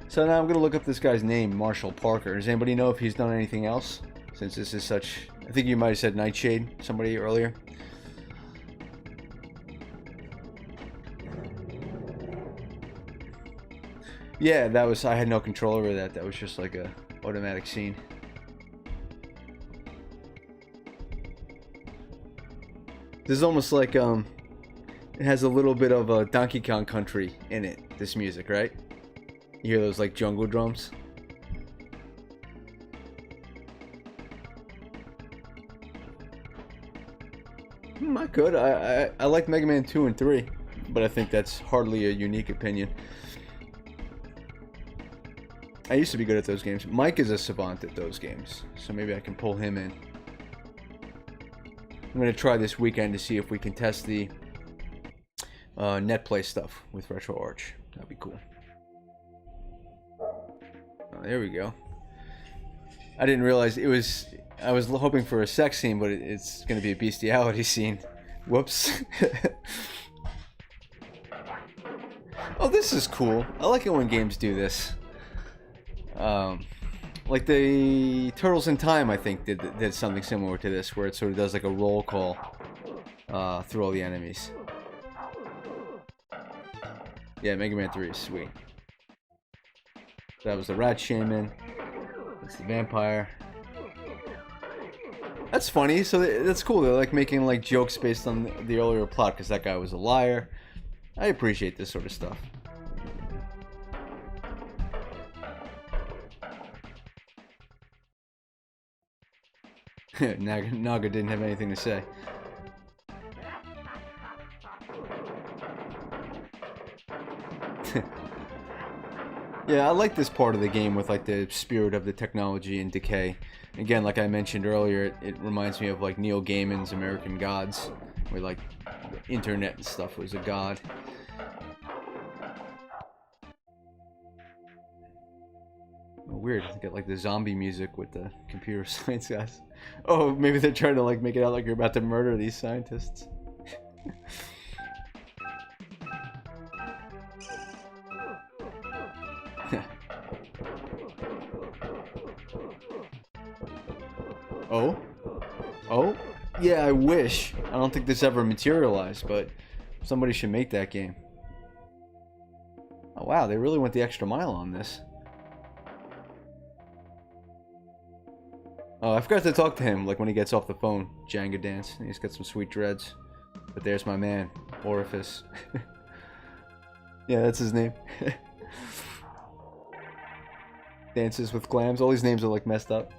So now I'm gonna look up this guy's name, Marshall Parker. Does anybody know if he's done anything else? Since this is such, I think you might have said Nightshade, somebody earlier. Yeah, that was, I had no control over that. That was just like a automatic scene. This is almost like, it has a little bit of a Donkey Kong Country in it, this music, right? You hear those like jungle drums? I could. I like Mega Man 2 and 3, but I think that's hardly a unique opinion. I used to be good at those games. Mike is a savant at those games, so maybe I can pull him in. I'm going to try this weekend to see if we can test the net play stuff with RetroArch. That'd be cool. Oh, there we go. I didn't realize it was... I was hoping for a sex scene, but it's going to be a bestiality scene. Whoops. Oh, this is cool. I like it when games do this. Like the Turtles in Time, I think, did something similar to this, where it sort of does like a roll call through all the enemies. Yeah, Mega Man 3 is sweet. That was the Rat Shaman. That's the Vampire. That's funny. So that's cool. They're like making like jokes based on the earlier plot because that guy was a liar. I appreciate this sort of stuff. Naga didn't have anything to say. Yeah, I like this part of the game with like the spirit of the technology and decay. Again, like I mentioned earlier, it reminds me of like Neil Gaiman's American Gods, where like the internet and stuff was a god. weird. They got like the zombie music with the computer science guys. Oh, maybe they're trying to like make it out like you're about to murder these scientists. Oh? Oh? Yeah, I wish. I don't think this ever materialized, but somebody should make that game. Oh wow, they really went the extra mile on this. Oh, I forgot to talk to him, like when he gets off the phone. Jenga dance. He's got some sweet dreads. But there's my man, Orifice. Yeah, that's his name. Dances with clams. All these names are like messed up.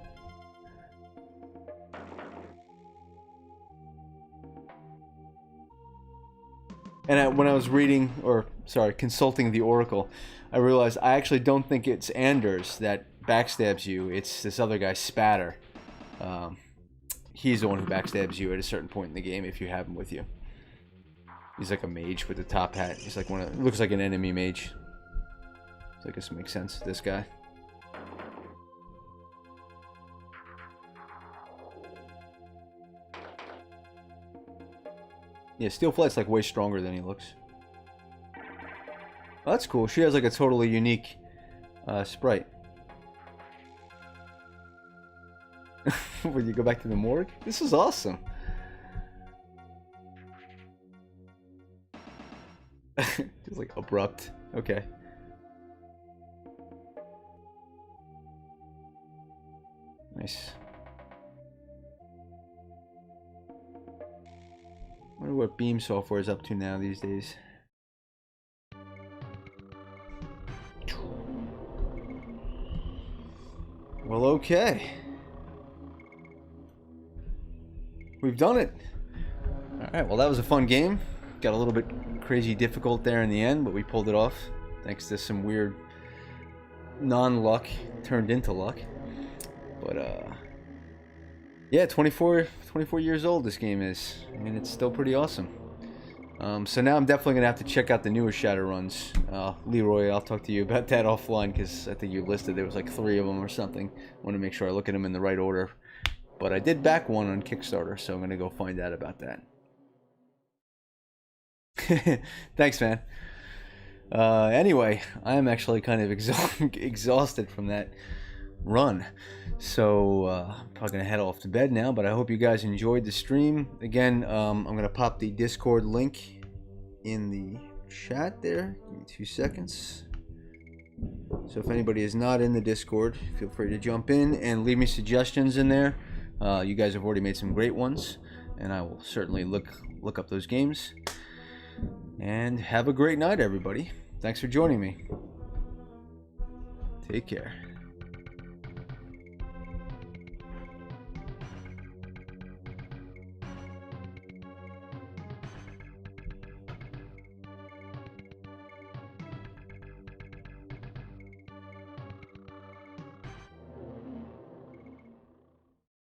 And when I was reading, or sorry, consulting the Oracle, I realized I actually don't think it's Anders that backstabs you. It's this other guy, Spatter. He's the one who backstabs you at a certain point in the game if you have him with you. He's like a mage with a top hat. He's like one of, looks like an enemy mage. So I guess it makes sense. This guy. Yeah, Steel Flight's like way stronger than he looks. Oh, that's cool. She has like a totally unique sprite. When you go back to the morgue? This is awesome. It's like abrupt. Okay. Nice. I wonder what Beam software is up to now these days. Well, okay. We've done it. Alright, well that was a fun game. Got a little bit crazy difficult there in the end, but we pulled it off. Thanks to some weird non-luck turned into luck. But, yeah, 24 years old this game is. I mean, it's still pretty awesome. So now I'm definitely going to have to check out the newer Shadowruns. Leroy, I'll talk to you about that offline, because I think you listed there was like 3 of them or something. I want to make sure I look at them in the right order. But I did back one on Kickstarter, so I'm going to go find out about that. Thanks, man. Anyway, I am actually kind of exhausted from that run. So I'm probably going to head off to bed now, but I hope you guys enjoyed the stream. Again, I'm going to pop the Discord link in the chat there. Give me 2 seconds. So if anybody is not in the Discord, feel free to jump in and leave me suggestions in there. You guys have already made some great ones, and I will certainly look up those games. And have a great night, everybody. Thanks for joining me. Take care.